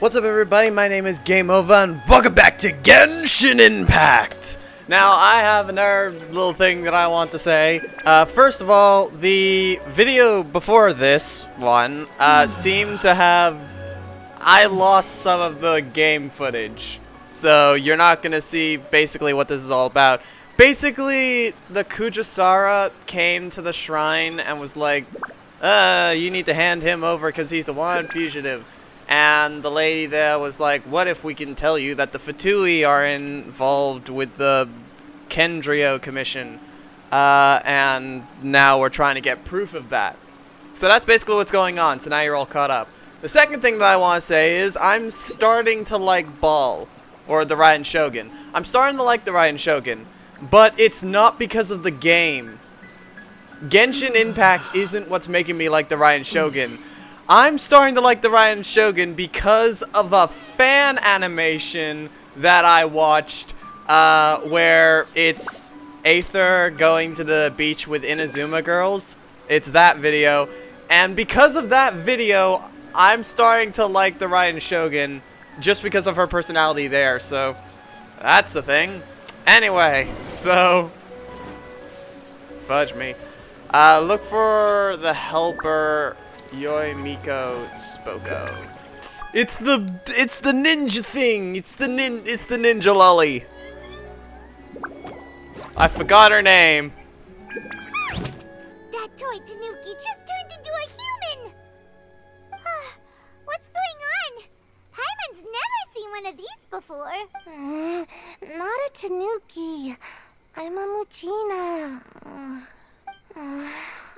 What's up everybody, my name is Game Over and welcome back to Genshin Impact! Now I have another little thing that I want to say. First of all, the video before this one seemed to have... I lost some of the game footage. So you're not gonna see basically what this is all about. Basically, the Kujasara came to the shrine and was like, you need to hand him over because he's a wanted fugitive. And the lady there was like, what if we can tell you that the Fatui are involved with the Kendrio Commission? And now we're trying to get proof of that. So that's basically what's going on, so now you're all caught up. The second thing that I want to say is I'm starting to like Ball, or the Raiden Shogun. I'm starting to like the Raiden Shogun, but it's not because of the game. Genshin Impact isn't what's making me like the Raiden Shogun. I'm starting to like the Raiden Shogun because of a fan animation that I watched where it's Aether going to the beach with Inazuma girls. It's that video. And because of that video, I'm starting to like the Raiden Shogun just because of her personality there. So that's the thing. Anyway, so fudge me. Look for the helper Yoimiko Spoko. It's the ninja thing. It's the ninja lolly. I forgot her name. That toy Tanuki just turned into a human. What's going on? Paimon's never seen one of these before. Not a Tanuki. I'm a Muchina.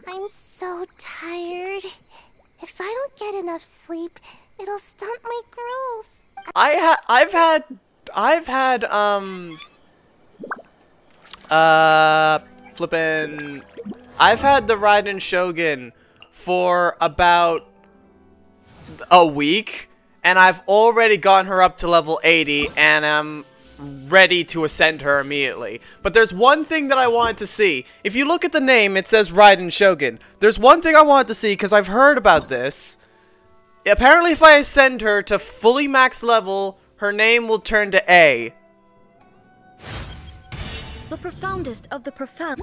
I'm so tired. If I don't get enough sleep, it'll stunt my growth. I've had the Raiden Shogun for about a week, and I've already gotten her up to level 80, and I'm ready to ascend her immediately. But there's one thing that I wanted to see. If you look at the name, it says Raiden Shogun. There's one thing I wanted to see, because I've heard about this. Apparently, if I ascend her to fully max level, her name will turn to A. The profoundest of the profound.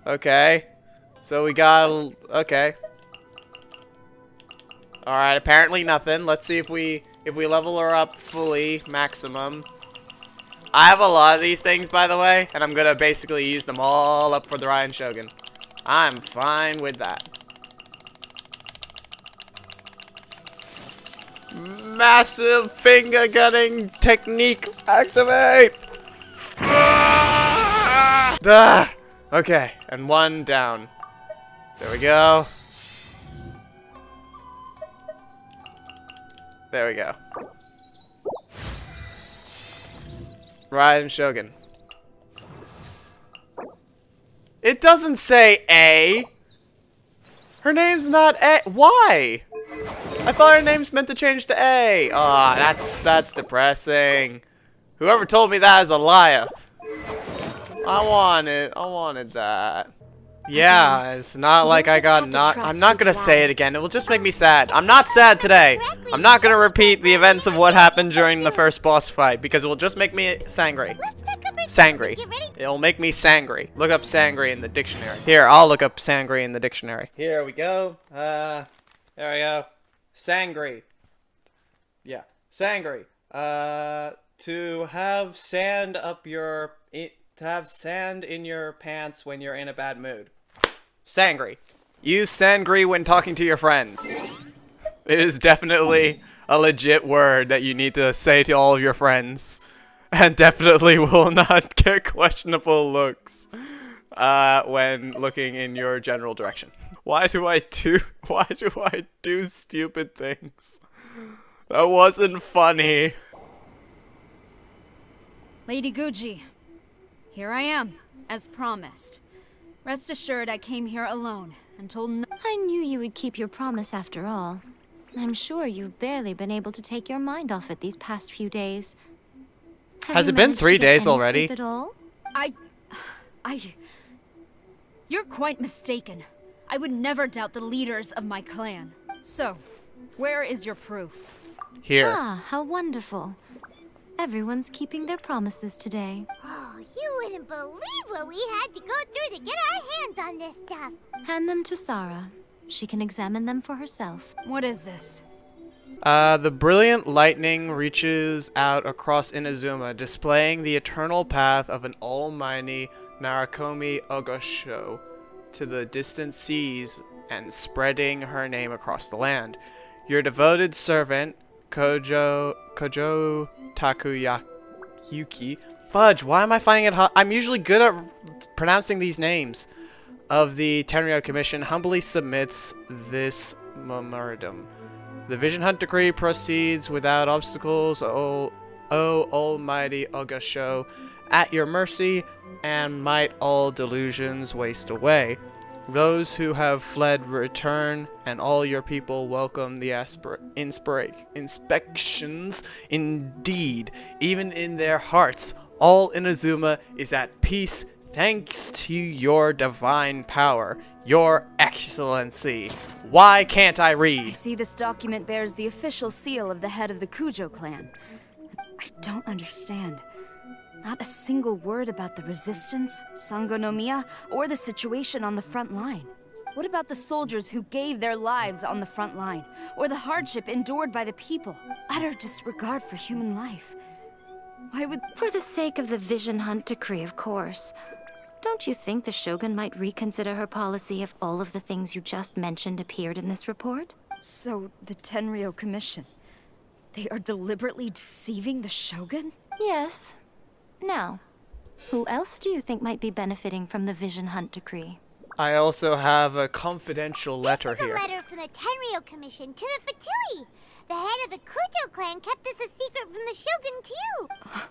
Okay. So we got... Okay. Alright, apparently nothing. Let's see if we level her up fully, maximum. I have a lot of these things, by the way, and I'm gonna basically use them all up for the Raiden Shogun. I'm fine with that. Massive finger gunning technique activate! Okay, and one down. There we go. There we go. Raiden Shogun. It doesn't say A. Her name's not A. Why? I thought her name's meant to change to A. Aw, that's depressing. Whoever told me that is a liar. I wanted that. Yeah, it's not like I got not. I'm not gonna say it again. It will just make me sad. I'm not sad today. I'm not gonna repeat the events of what happened during the first boss fight because it will just make me sangry. Sangry. It'll make me sangry. Look up sangry in the dictionary. Here, I'll look up sangry in the dictionary. Here we go. There we go. Sangry. Yeah, sangry. To have sand up your. To have sand in your pants when you're in a bad mood. Sangry. Use sangry when talking to your friends. It is definitely a legit word that you need to say to all of your friends. And definitely will not get questionable looks when looking in your general direction. Why do I do stupid things? That wasn't funny. Lady Guji, here I am, as promised. Rest assured I came here alone and told no— I knew you would keep your promise after all. I'm sure you've barely been able to take your mind off it these past few days. Has it been 3 days already? At all? You're quite mistaken. I would never doubt the leaders of my clan. So, where is your proof? Here. Ah, how wonderful. Everyone's keeping their promises today. Oh, you wouldn't believe what we had to go through to get our hands on this stuff. Hand them to Sarah. She can examine them for herself. What is this? The brilliant lightning reaches out across Inazuma, displaying the eternal path of an almighty Narikomi Ogosho to the distant seas and spreading her name across the land. Your devoted servant, Kojo Takuyuki. Fudge, why am I finding it hard? I'm usually good at pronouncing these names. Of the Tenryou Commission humbly submits this memorandum. The Vision Hunt Decree proceeds without obstacles, O Almighty Ogosho, at your mercy, and might all delusions waste away. Those who have fled return, and all your people welcome the inspections. Indeed, even in their hearts, all Inazuma is at peace thanks to your divine power, your excellency. Why can't I I read? see this document bears the official seal of the head of the Kujo clan. I don't understand. Not a single word about the resistance, Sangonomiya, or the situation on the front line. What about the soldiers who gave their lives on the front line, or the hardship endured by the people? Utter disregard for human life. Why would... For the sake of the Vision Hunt Decree, of course. Don't you think the Shogun might reconsider her policy if all of the things you just mentioned appeared in this report? So, the Tenryou Commission, they are deliberately deceiving the Shogun? Yes. Now, who else do you think might be benefiting from the Vision Hunt Decree? I also have a confidential letter This is here. a letter from the Tenryou Commission to the Fatui. The head of the Kujo clan kept this a secret from the Shogun,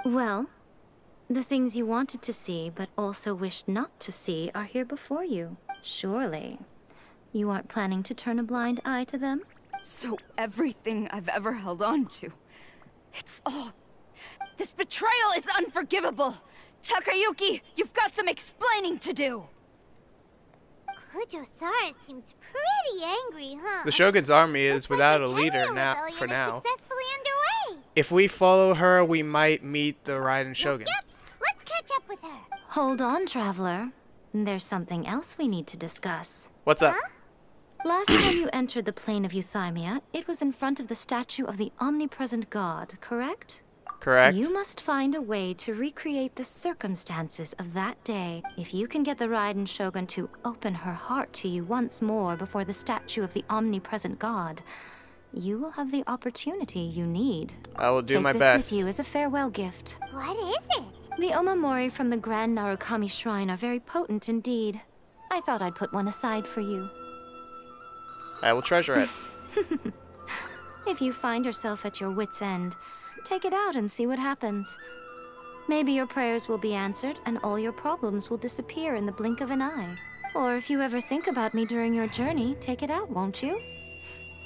too. Well, the things you wanted to see but also wished not to see are here before you. Surely, you aren't planning to turn a blind eye to them? So everything I've ever held on to, it's all... This betrayal is unforgivable! Takayuki, you've got some explaining to do! Kujo-Sara seems pretty angry, huh? The Shogun's army is Looks like without the a leader Tenryou now. rebellion For is now, successfully underway. if we follow her, we might meet the Raiden Shogun. Yep, let's catch up with her. Hold on, traveler. There's something else we need to discuss. What's up? Last time you entered the plane of Euthymia, it was in front of the statue of the omnipresent god, correct? Correct. You must find a way to recreate the circumstances of that day. If you can get the Raiden Shogun to open her heart to you once more before the statue of the omnipresent god, you will have the opportunity you need. I will do Take my this best. with you as a farewell gift. What is it? The omamori from the Grand Narukami Shrine are very potent indeed. I thought I'd put one aside for you. I will treasure it. If you find yourself at your wit's end, take it out and see what happens. Maybe your prayers will be answered and all your problems will disappear in the blink of an eye. Or if you ever think about me during your journey, take it out, won't you?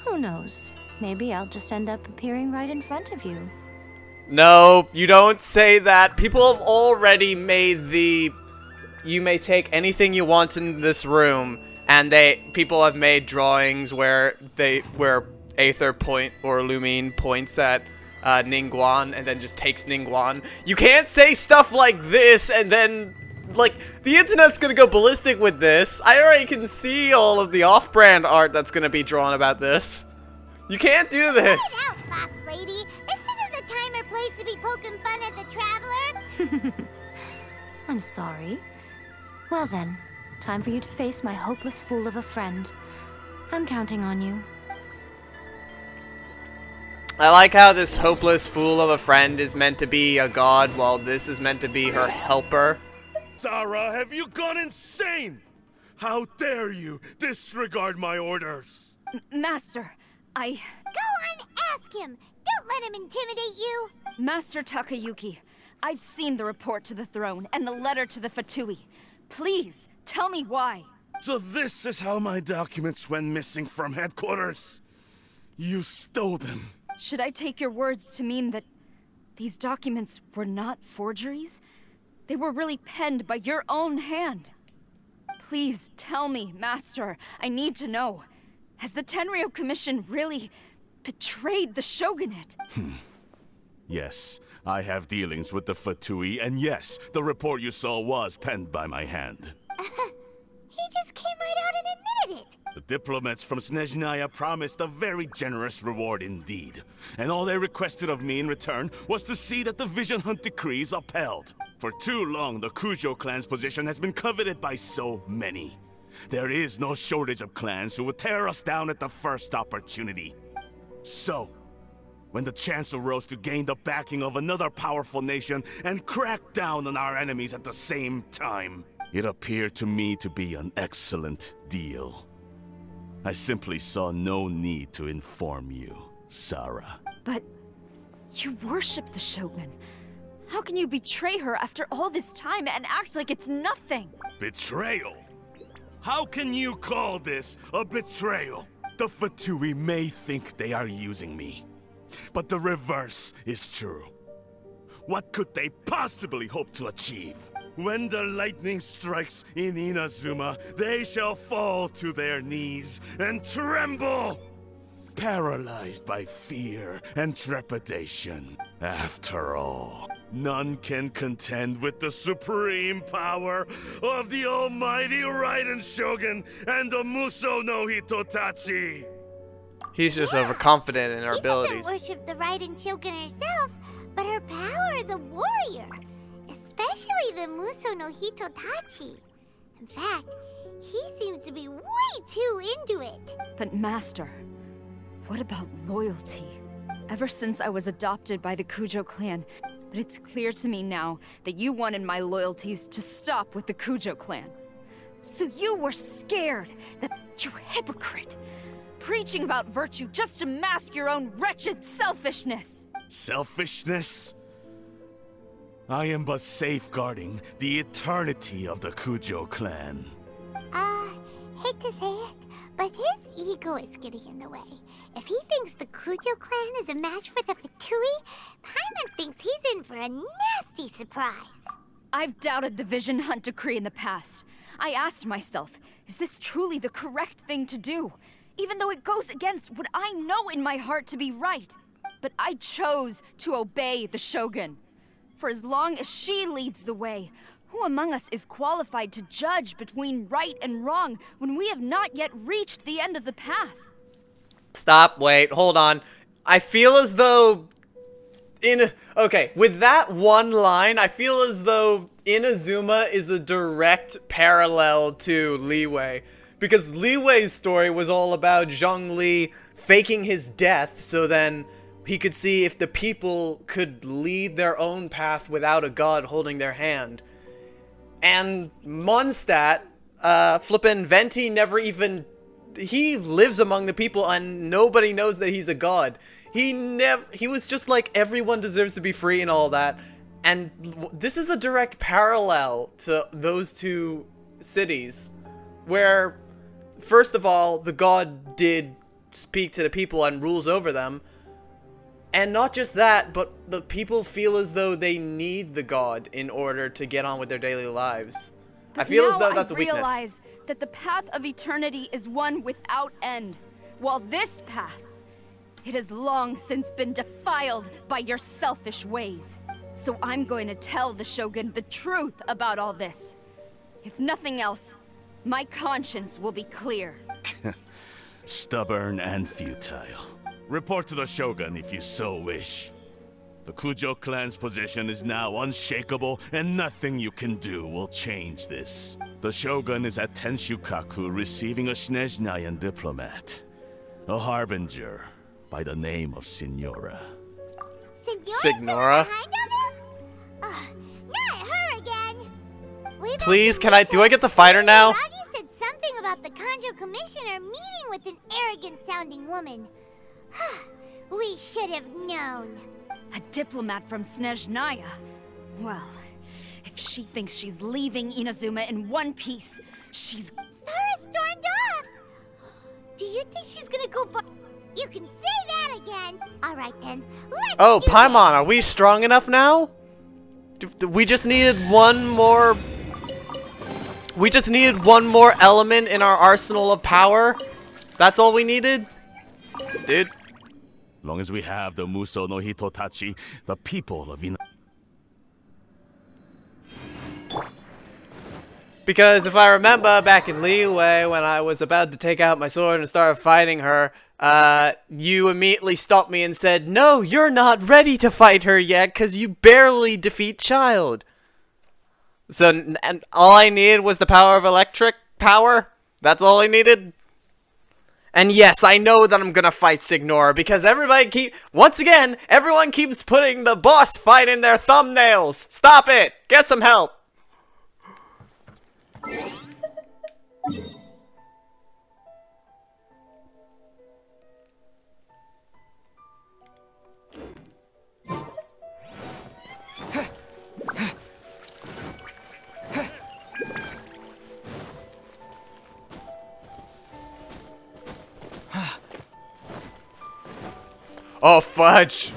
Who knows? Maybe I'll just end up appearing right in front of you. No, you don't say that. People have already made the... You may take anything you want in this room, and people have made drawings where Aether point or Lumine points at Ningguang and then just takes Ningguang. You can't say stuff like this and then, like, the internet's gonna go ballistic with this. I already can see all of the off-brand art that's gonna be drawn about this. You can't do this. Get out, Fox Lady. This isn't the time or place to be poking fun at the Traveler. I'm sorry. Well then, time for you to face my hopeless fool of a friend. I'm counting on you. I like how this hopeless fool of a friend is meant to be a god while this is meant to be her helper. Sarah, have you gone insane? How dare you disregard my orders? Master, Go on, ask him. Don't let him intimidate you. Master Takayuki, I've seen the report to the throne and the letter to the Fatui. Please, tell me why. So this is how my documents went missing from headquarters. You stole them. Should I take your words to mean that these documents were not forgeries? They were really penned by your own hand. Please tell me, Master. I need to know. Has the Tenryou Commission really betrayed the shogunate. Yes, I have dealings with the Fatui, and yes, the report you saw was penned by my hand. He just came right out and admitted it. The diplomats from Snezhnaya promised a very generous reward indeed, and all they requested of me in return was to see that the Vision Hunt decrees upheld. For too long, the Kujo clan's position has been coveted by so many. There is no shortage of clans who would tear us down at the first opportunity. So, when the chance arose to gain the backing of another powerful nation and crack down on our enemies at the same time, it appeared to me to be an excellent deal. I simply saw no need to inform you, Sarah. But you worship the Shogun. How can you betray her after all this time and act like it's nothing? Betrayal? How can you call this a betrayal? The Fatui may think they are using me, but the reverse is true. What could they possibly hope to achieve? When the lightning strikes in Inazuma, they shall fall to their knees and tremble, paralyzed by fear and trepidation. After all, none can contend with the supreme power of the almighty Raiden Shogun and the Muso no Hitotachi. He's just overconfident in her He abilities. doesn't worship the Raiden Shogun herself, but her power as a warrior. Especially the Muso no Hitotachi. In fact, he seems to be way too into it. But Master, what about loyalty? Ever since I was adopted by the Kujo clan, but it's clear to me now that you wanted my loyalties to stop with the Kujo clan. So you were scared that you hypocrite, preaching about virtue just to mask your own wretched selfishness. Selfishness? I am but safeguarding the eternity of the Kujo clan. Hate to say it, but his ego is getting in the way. If he thinks the Kujo clan is a match for the Fatui, Paimon thinks he's in for a nasty surprise. I've doubted the Vision Hunt decree in the past. I asked myself, is this truly the correct thing to do? Even though it goes against what I know in my heart to be right. But I chose to obey the Shogun. For as long as she leads the way, who among us is qualified to judge between right and wrong when we have not yet reached the end of the path? Stop, wait, hold on. I feel as though okay, with that one line, I feel as though Inazuma is a direct parallel to Li Wei. Because Li Wei's story was all about Zhong Li faking his death so then he could see if the people could lead their own path without a god holding their hand. And Mondstadt, flippin' Venti never even... He lives among the people and nobody knows that he's a god. He was just like, everyone deserves to be free and all that. And this is a direct parallel to those two cities. Where, first of all, the god did speak to the people and rules over them. And not just that, but the people feel as though they need the god in order to get on with their daily lives. But I feel as now though that's a weakness. I realize that the path of eternity is one without end, while this path, it has long since been defiled by your selfish ways. So I'm going to tell the Shogun the truth about all this. If nothing else, my conscience will be clear. Stubborn and futile. Report to the Shogun if you so wish. The Kujo clan's position is now unshakable, and nothing you can do will change this. The Shogun is at Tenshukaku receiving a Snezhnayan diplomat. A harbinger by the name of Signora. Signora? Behind all this? Not her again. Way back Please, in can I- do I get to fight her now? Ragi said something about the Kanjo Commissioner meeting with an arrogant-sounding woman. We should have known. A diplomat from Snezhnaya? Well, if she thinks she's leaving Inazuma in one piece, she's... Sarah stormed off. Do you think she's gonna go by? You can say that again. All right then. Let's Oh, do Paimon, this. are we strong enough now? We just needed one more... We just needed one more element in our arsenal of power? That's all we needed? Dude. Long as we have the Muso no Hitotachi, the people of Ina... Because if I remember back in Liyue, when I was about to take out my sword and start fighting her, you immediately stopped me and said, "No, you're not ready to fight her yet, because you barely defeat Child." So, and all I needed was the power of electric power? That's all I needed? And yes, I know that I'm gonna fight Signora, because once again, everyone keeps putting the boss fight in their thumbnails. Stop it! Get some help! Oh, fudge.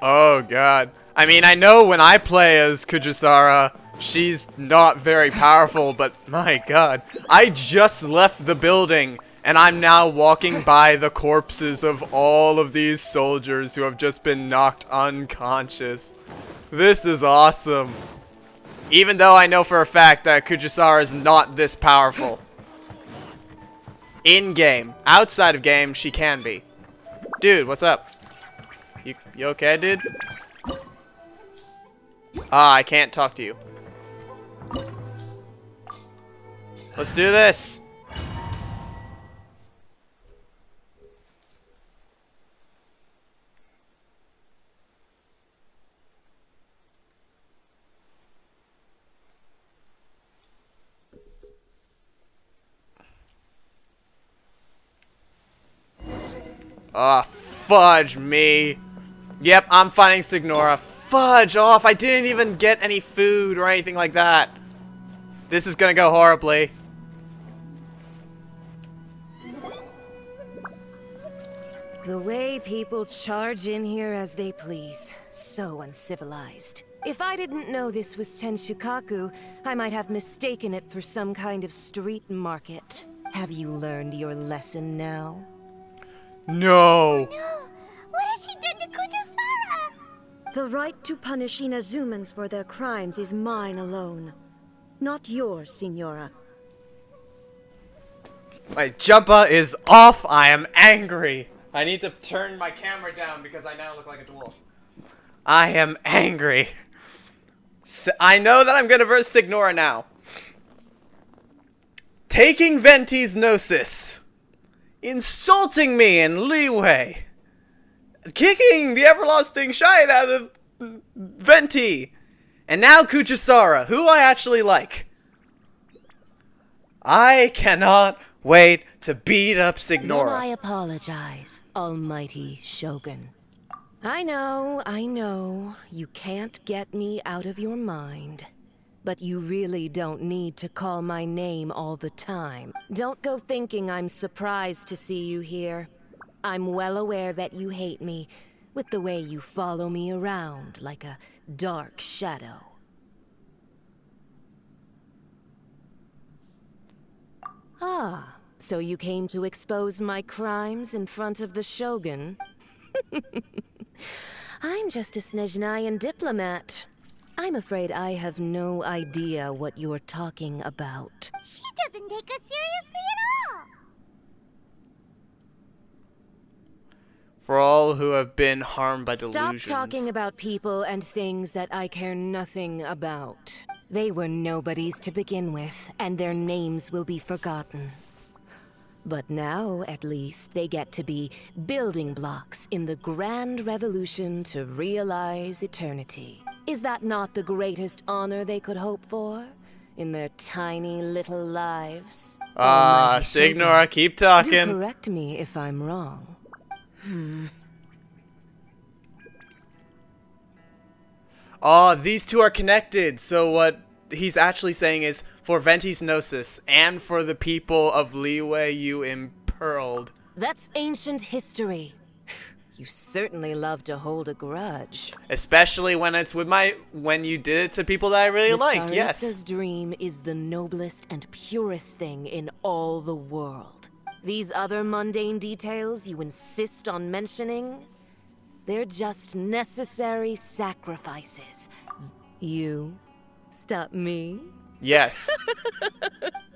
Oh, God. I mean, I know when I play as Kujisara, she's not very powerful, but my God. I just left the building, and I'm now walking by the corpses of all of these soldiers who have just been knocked unconscious. This is awesome. Even though I know for a fact that Kujisara is not this powerful. In-game. Outside of game, she can be. Dude, what's up? You okay, dude? Ah, I can't talk to you. Let's do this. Ah, fudge me. Yep, I'm fighting Signora. Fudge off. I didn't even get any food or anything like that. This is gonna go horribly. The way people charge in here as they please. So uncivilized. If I didn't know this was Tenshukaku, I might have mistaken it for some kind of street market. Have you learned your lesson now? No. No! What has she done to Kujisara? The right to punish Inazumans for their crimes is mine alone. Not yours, Signora. My jumper is off. I am angry. I need to turn my camera down because I now look like a dwarf. I am angry. I know that I'm gonna verse Signora now. Taking Venti's Gnosis. Insulting me in Liyue. Kicking the everlasting shite out of Venti. And now Kujisara, who I actually like. I cannot wait to beat up Signora. Then I apologize, almighty Shogun. I know, you can't get me out of your mind. But you really don't need to call my name all the time. Don't go thinking I'm surprised to see you here. I'm well aware that you hate me, with the way you follow me around like a dark shadow. Ah, so you came to expose my crimes in front of the Shogun? I'm just a Snezhnayan diplomat. I'm afraid I have no idea what you're talking about. She doesn't take us seriously at all! For all who have been harmed by delusions. Stop talking about people and things that I care nothing about. They were nobodies to begin with, and their names will be forgotten. But now, at least, they get to be building blocks in the grand revolution to realize eternity. Is that not the greatest honor they could hope for? In their tiny little lives? Ah, Signora, keep talking. Do correct me if I'm wrong. Oh, these two are connected. So what he's actually saying is, for Venti's Gnosis and for the people of Liyue you impearled. That's ancient history. You certainly love to hold a grudge. Especially when it's with when you did it to people that I really like, yes. Tsaritsa's dream is the noblest and purest thing in all the world. These other mundane details you insist on mentioning, they're just necessary sacrifices. You stop me? Yes.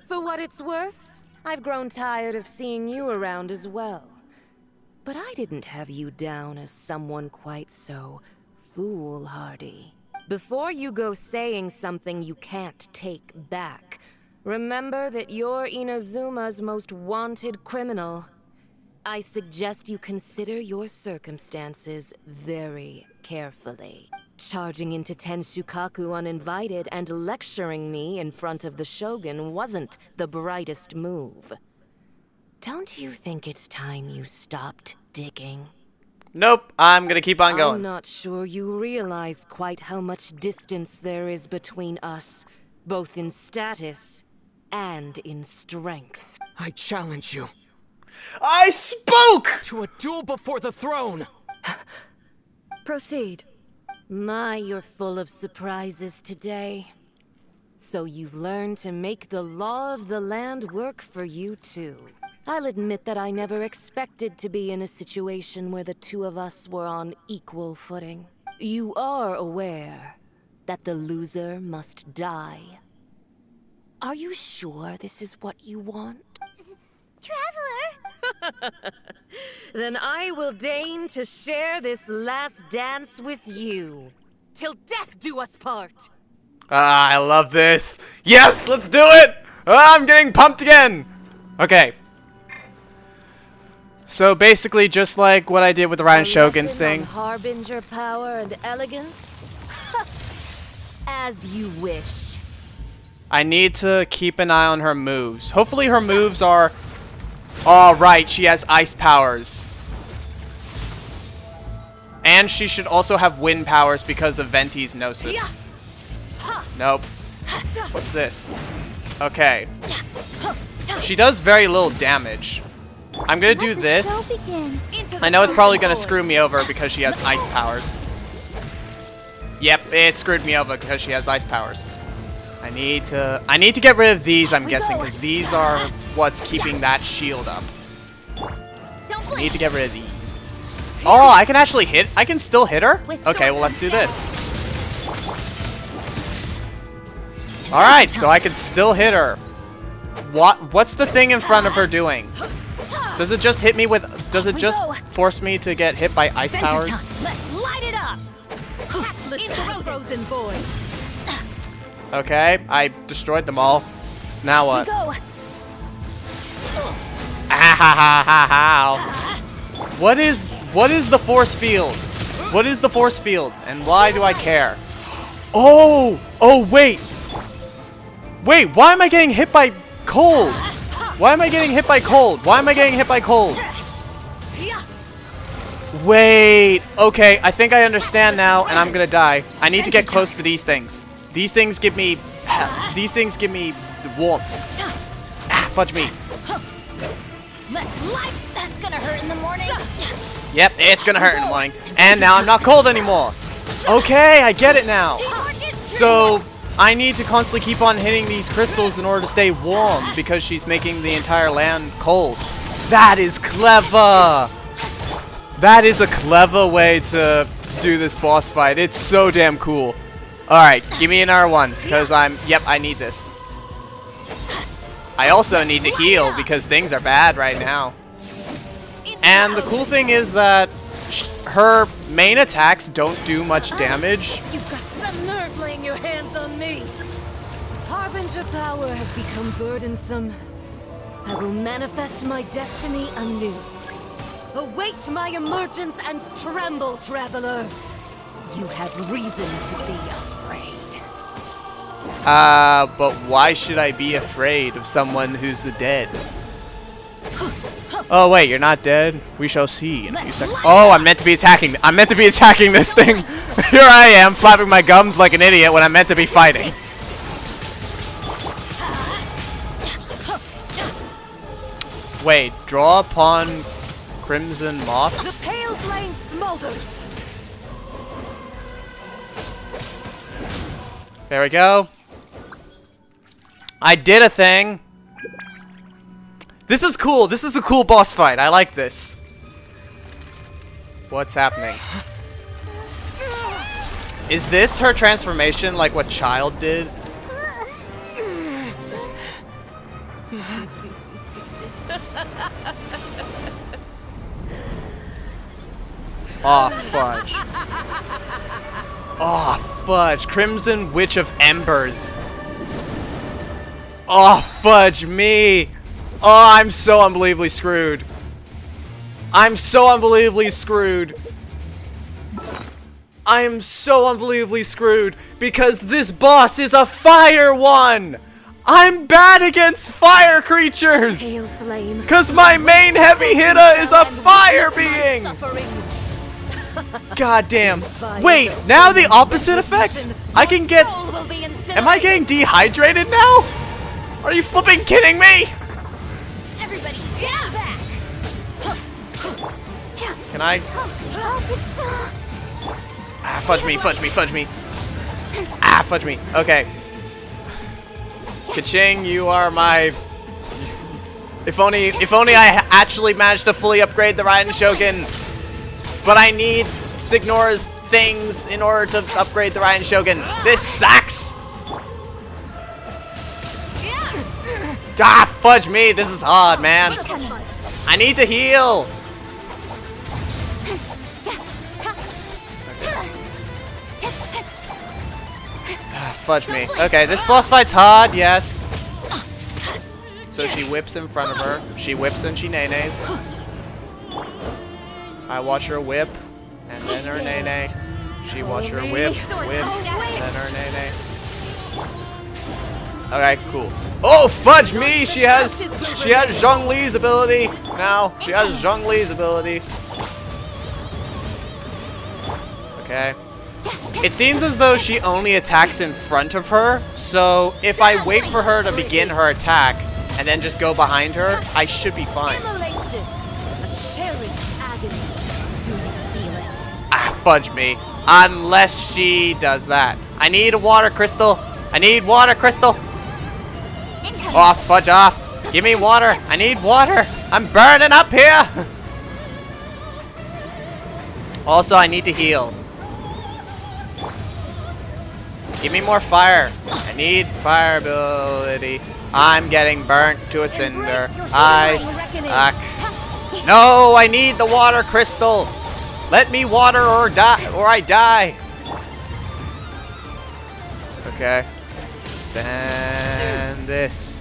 For what it's worth, I've grown tired of seeing you around as well. But I didn't have you down as someone quite so foolhardy. Before you go saying something you can't take back, remember that you're Inazuma's most wanted criminal. I suggest you consider your circumstances very carefully. Charging into Tenshukaku uninvited and lecturing me in front of the Shogun wasn't the brightest move. Don't you think it's time you stopped digging? Nope, I'm gonna keep on I'm going. not sure you realize quite how much distance there is between us, both in status and in strength. I challenge you I spoke! to a duel before the throne! Proceed. My, you're full of surprises today. So you've learned to make the law of the land work for you too. I'll admit that I never expected to be in a situation where the two of us were on equal footing. You are aware that the loser must die. Are you sure this is what you want? Traveler! Then I will deign to share this last dance with you. Till death do us part! Ah, I love this. Yes, let's do it! Ah, I'm getting pumped again! Okay. So basically, just like what I did with the Ryan Shogun's thing. Harbinger power and elegance? As you wish. I need to keep an eye on her moves. Hopefully her moves are... Oh, right, she has ice powers. And she should also have wind powers because of Venti's Gnosis. Nope. What's this? Okay. She does very little damage. I'm gonna do this. I know it's probably gonna screw me over because she has ice powers. Yep, it screwed me over because she has ice powers. I need to get rid of these, I'm guessing, because these are what's keeping that shield up. I need to get rid of these. Oh, I can actually hit. I can still hit her? Okay, well, let's do this. Alright, so I can still hit her. What's the thing in front of her doing? Does it just hit me with... Does it just force me to get hit by ice powers? Let's light it up! Frozen boy! Okay, I destroyed them all. So now what? Ah ha ha ha ha! What is the force field? What is the force field? And why do I care? Oh! Oh, wait! Wait, why am I getting hit by cold? Why am I getting hit by cold? Why am I getting hit by cold? Wait, okay, I think I understand now, and I'm gonna die. I need to get close to these things. These things give me warmth. Ah, fudge me. That's gonna hurt in the morning. Yep, it's gonna hurt in the morning. And now I'm not cold anymore. Okay, I get it now. So, I need to constantly keep on hitting these crystals in order to stay warm because she's making the entire land cold. That is clever! That is a clever way to do this boss fight. It's so damn cool. Alright, give me another one because I need this. I also need to heal because things are bad right now. And the cool thing is that her main attacks don't do much damage. You've got some nerve laying your hands on me. Harbinger power has become burdensome. I will manifest my destiny anew. Await my emergence and tremble, traveler. You have reason to be afraid. But why should I be afraid of someone who's dead? Oh wait, you're not dead? We shall see in a few seconds. Oh, I'm meant to be attacking. I'm meant to be attacking this thing. Here I am, flapping my gums like an idiot when I'm meant to be fighting. Wait, draw upon crimson moths? The pale flame smolders. There we go. I did a thing. This is cool. This is a cool boss fight. I like this. What's happening? Is this her transformation like what Child did? Oh, fudge. Oh, fudge. Crimson Witch of Embers. Oh, fudge me. Oh, I'm so unbelievably screwed. I'm so unbelievably screwed. I am so unbelievably screwed because this boss is a fire one. I'm bad against fire creatures. Pale flame. Because my main heavy hitter is a fire being. God damn. Wait, now the opposite effect? I can get... Am I getting dehydrated now? Are you flipping kidding me? Everybody, get back! Can I... Ah, fudge me, fudge me, fudge me. Ah, fudge me. Okay. Ka-ching, you are my... If only I actually managed to fully upgrade the Raiden Shogun. But I need Signor's things in order to upgrade the Raiden Shogun. This sucks! Ah, fudge me, this is hard, man. I need to heal. Ah, fudge me. Okay, this boss fight's hard, yes. So she whips in front of her. She whips and she nay-nays. I watch her whip, and then her nay-nay. She watch her whip, and then her nay-nay. Okay, cool. Oh, fudge me! She has Zhong Li's ability now. She has Zhong Li's ability. Okay. It seems as though she only attacks in front of her, so if I wait for her to begin her attack and then just go behind her, I should be fine. Ah, fudge me. Unless she does that. I need a water crystal. I need water crystal. Oh, fudge off. Give me water. I need water. I'm burning up here. Also, I need to heal. Give me more fire. I need fire ability. I'm getting burnt to a cinder. I suck. No, I need the water crystal. Let me water or die, or I die. Okay. Then this.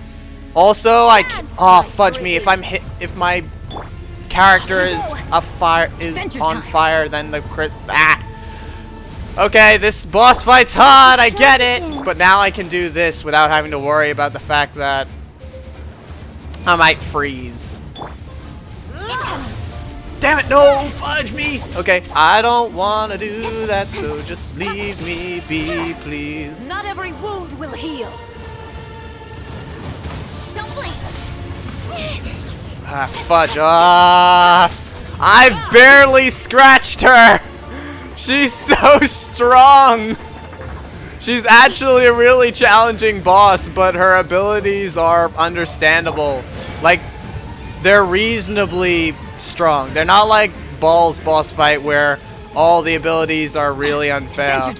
Also, oh, fudge me. If I'm hit, if my character is on fire, then the crit. Ah. Okay, this boss fight's hard. I get it, but now I can do this without having to worry about the fact that I might freeze. Damn it! No, fudge me. Okay, I don't want to do that, so just leave me be, please. Not every wound will heal. Don't blink. Ah, fudge off. I barely scratched her. She's so strong. She's actually a really challenging boss, but her abilities are understandable. Like, they're reasonably strong. They're not like Ball's boss fight where all the abilities are really unfair.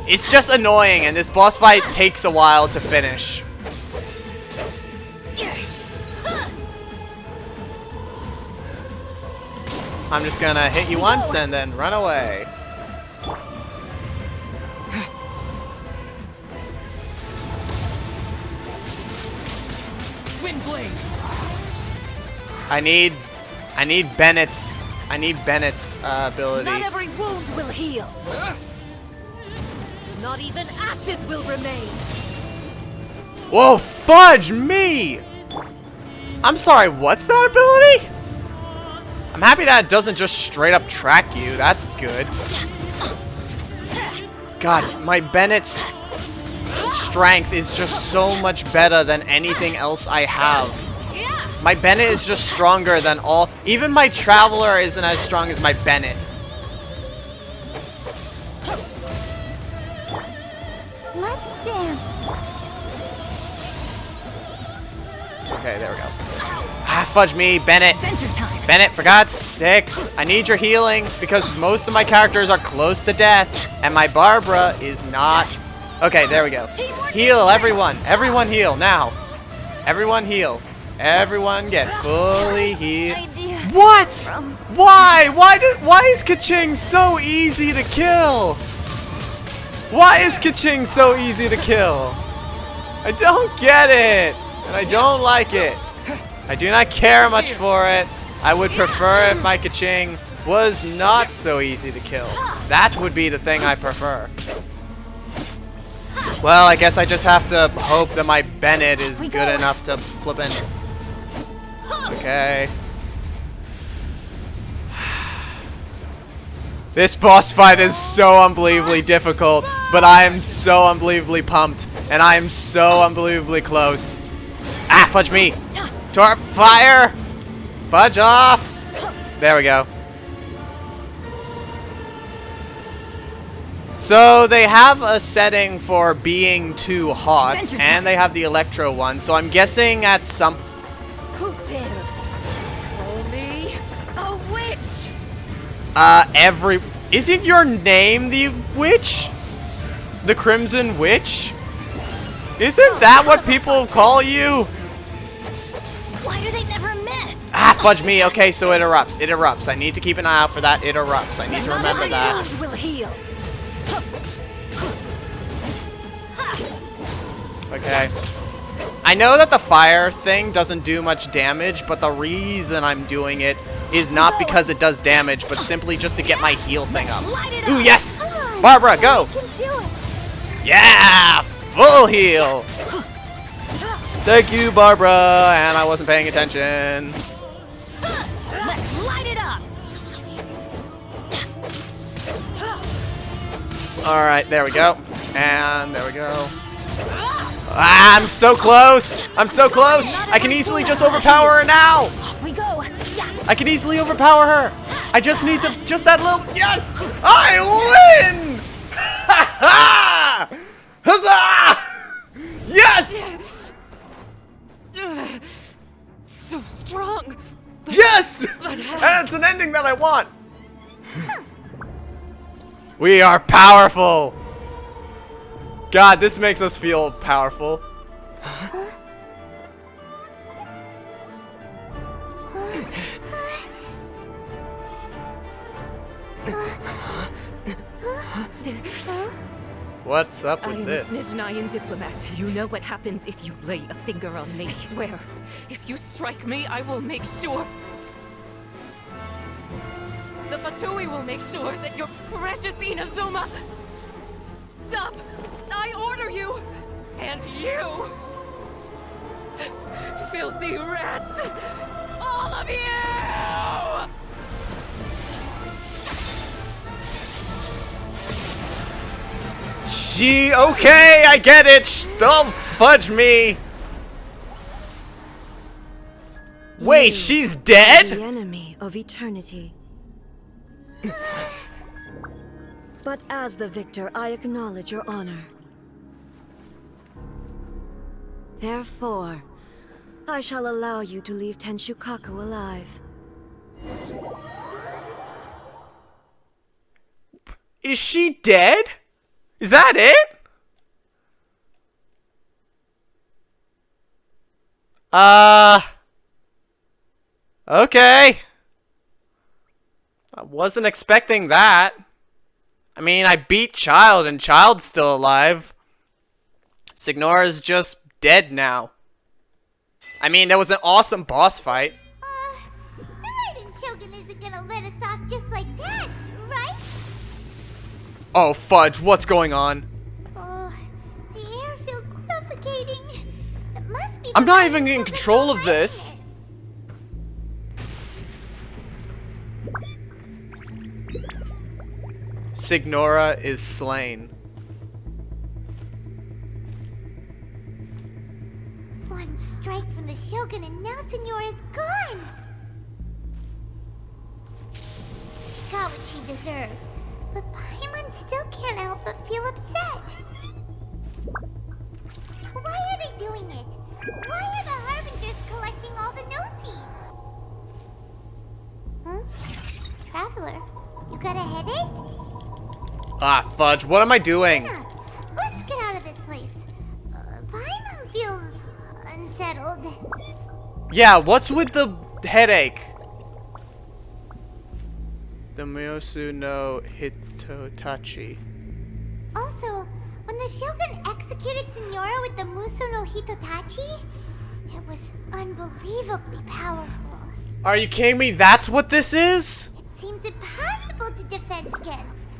It's just annoying, and this boss fight takes a while to finish. I'm just gonna hit you once and then run away. Windblade. I need Bennett's ability. Not every wound will heal. Not even ashes will remain. Whoa, fudge me! I'm sorry, what's that ability? I'm happy that it doesn't just straight up track you. That's good. God, my Bennett's strength is just so much better than anything else I have. My Bennett is just stronger than all. Even my Traveler isn't as strong as my Bennett. Let's dance. Okay, there we go. Ah, fudge me, Bennett. Adventure time. Bennett, for God's sake, I need your healing because most of my characters are close to death and my Barbara is not. Okay, there we go. Heal, everyone. Everyone heal now. Everyone heal. Everyone get fully healed. What? Why? Why is Kaching so easy to kill? Why is Kaching so easy to kill? I don't get it. And I don't like it. I do not care much for it. I would prefer if my Kaching was not so easy to kill. That would be the thing I prefer. Well, I guess I just have to hope that my Bennett is good enough to flip in. Okay. This boss fight is so unbelievably difficult, but I am so unbelievably pumped, and I am so unbelievably close. Ah, fudge me! Torp fire! Fudge off! There we go. So they have a setting for being too hot, and they have the electro one, so I'm guessing at some... Who dares call me a witch? Isn't your name the witch? The Crimson Witch? Isn't that what people call you? Why do they never miss? Ah, fudge me. Okay, so it erupts. It erupts. I need to keep an eye out for that. It erupts. I need to remember that. Wound will heal. Okay. I know that the fire thing doesn't do much damage, but the reason I'm doing it is not because it does damage, but simply just to get my heal thing up. Ooh, yes! Barbara, go! Yeah! Full heal! Thank you, Barbara! And I wasn't paying attention. Let's light it up. Alright, there we go. And there we go. Ah, I'm so close! I'm so close! I can easily just overpower her now! Off we go. I can easily overpower her! I just need to, just that little, yes! I win! Ha ha! Huzzah! Yes! So strong. Yes! And it's an ending that I want! We are powerful! God, this makes us feel powerful. What's up with this? I am a Snezhnayan diplomat. You know what happens if you lay a finger on me. I swear, if you strike me, I will make sure. The Fatui will make sure that your precious Inazuma... Stop! I order you! And you! Filthy rats! All of you! Okay, I get it! Don't fudge me! Wait, she's The dead? enemy of eternity. But as the victor, I acknowledge your honor. Therefore, I shall allow you to leave Tenshukaku alive. Is she dead? Is that it? Okay. I wasn't expecting that. I mean, I beat Child, and Child's still alive. Signora's just dead now. I mean, that was an awesome boss fight. The Raiden Shogun isn't gonna let us off just like that, right? Oh, fudge, what's going on? Oh, the air feels suffocating. It must be. I'm not even in control of this. Signora is slain. One strike from the Shogun and now Signora's gone. She got what she deserved, but Paimon still can't help but feel upset. Why are they doing it? Why are the Harbingers preventing all the no-sees. Traveler, you got a headache? Ah, fudge. What am I doing? Shut up. Let's get out of this place. Paimon feels unsettled. Yeah, what's with the headache? The Myosu no Hitotachi. Also, when the Shogun executed Senora with the Muso no Hitotachi, it was unbelievably powerful. Are you kidding me? That's what this is? It seems impossible to defend against.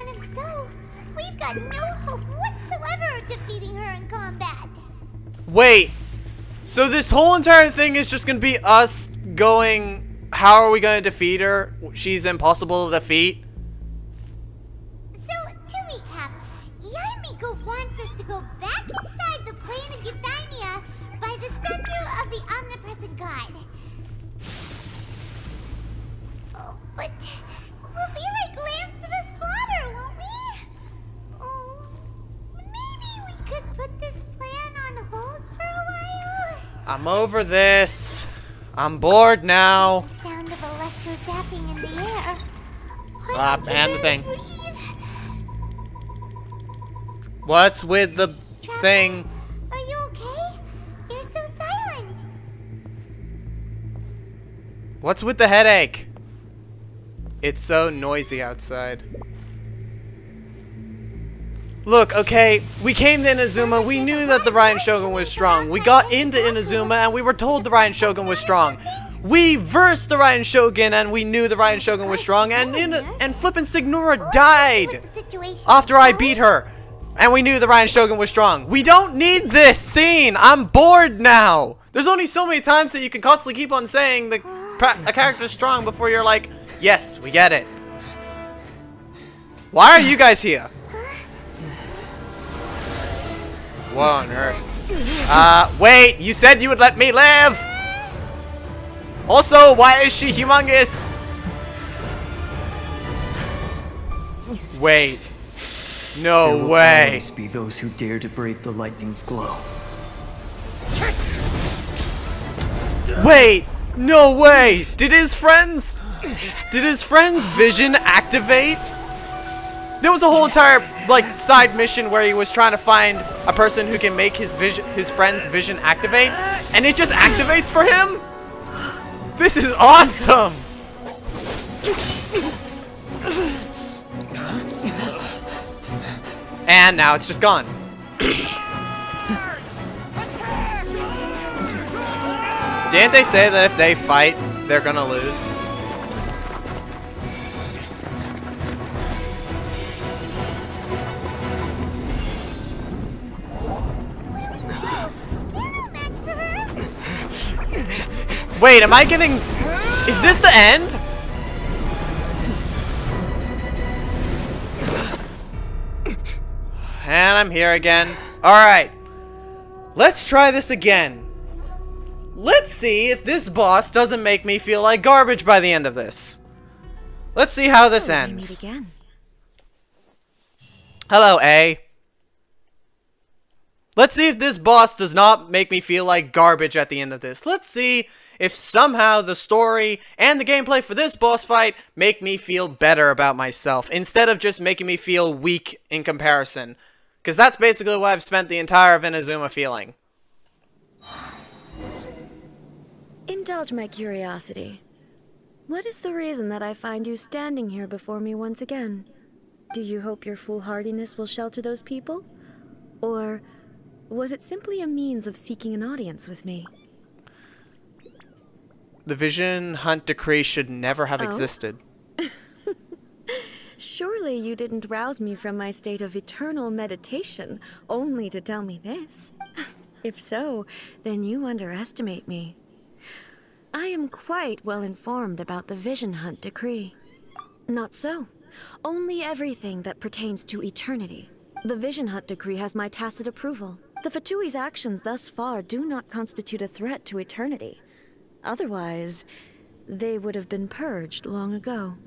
And if so, we've got no hope whatsoever of defeating her in combat. Wait. So this whole entire thing is just gonna be us going, how are we gonna defeat her? She's impossible to defeat. So, to recap, Yaimiko wants us to go back inside the plane of Euthymia by the statue of the omnipresent god. Oh, but we'll be like lambs to the slaughter, won't we? Oh, maybe we could put this plan on hold for a while? I'm over this. I'm bored now. The sound of electro zapping in the air. Ah, and the thing. What's with the thing? Are you okay? You're so silent. What's with the headache? It's so noisy outside. Look, okay, we came to Inazuma, we knew that the Ryan Shogun was strong. We got into Inazuma and we were told the Ryan Shogun was strong. We versed the Ryan Shogun and we knew the Ryan Shogun was strong, and flippin' Signora died after I beat her. And we knew the Ryan Shogun was strong. We don't need this scene! I'm bored now! There's only so many times that you can constantly keep on saying a character's strong before you're like, yes, we get it. Why are you guys here? What on earth? Wait, you said you would let me live! Also, why is she humongous? Wait. No There will way. always be those who dare to brave the lightning's glow. Wait! No way! Did his friend's vision activate? There was a whole entire side mission where he was trying to find a person who can make his friend's vision activate, and it just activates for him? This is awesome! And now it's just gone. Didn't they say that if they fight, they're gonna lose? Wait, am I getting... Is this the end? And I'm here again. Alright. Let's try this again. Let's see if this boss doesn't make me feel like garbage by the end of this. Let's see how this ends. Again. Hello, A. Let's see if this boss does not make me feel like garbage at the end of this. Let's see if somehow the story and the gameplay for this boss fight make me feel better about myself, instead of just making me feel weak in comparison. Because that's basically what I've spent the entire of Inazuma feeling. Indulge my curiosity. What is the reason that I find you standing here before me once again? Do you hope your foolhardiness will shelter those people? Or was it simply a means of seeking an audience with me? The Vision Hunt Decree should never have existed. Surely you didn't rouse me from my state of eternal meditation only to tell me this. If so, then you underestimate me. I am quite well informed about the Vision Hunt Decree. Not so. Only everything that pertains to eternity. The Vision Hunt Decree has my tacit approval. The Fatui's actions thus far do not constitute a threat to eternity. Otherwise, they would have been purged long ago.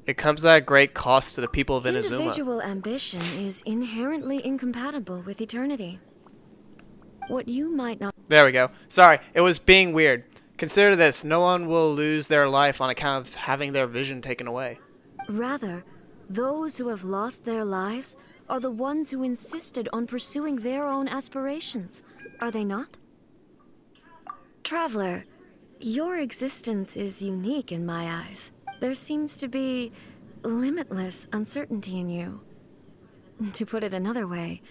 It comes at a great cost to the people of Inazuma. Individual ambition is inherently incompatible with eternity. What you might not There we go. Sorry, it was being weird. Consider this. No one will lose their life on account of having their vision taken away. Rather, those who have lost their lives are the ones who insisted on pursuing their own aspirations, are they not? Traveler, your existence is unique in my eyes. There seems to be limitless uncertainty in you. To put it another way,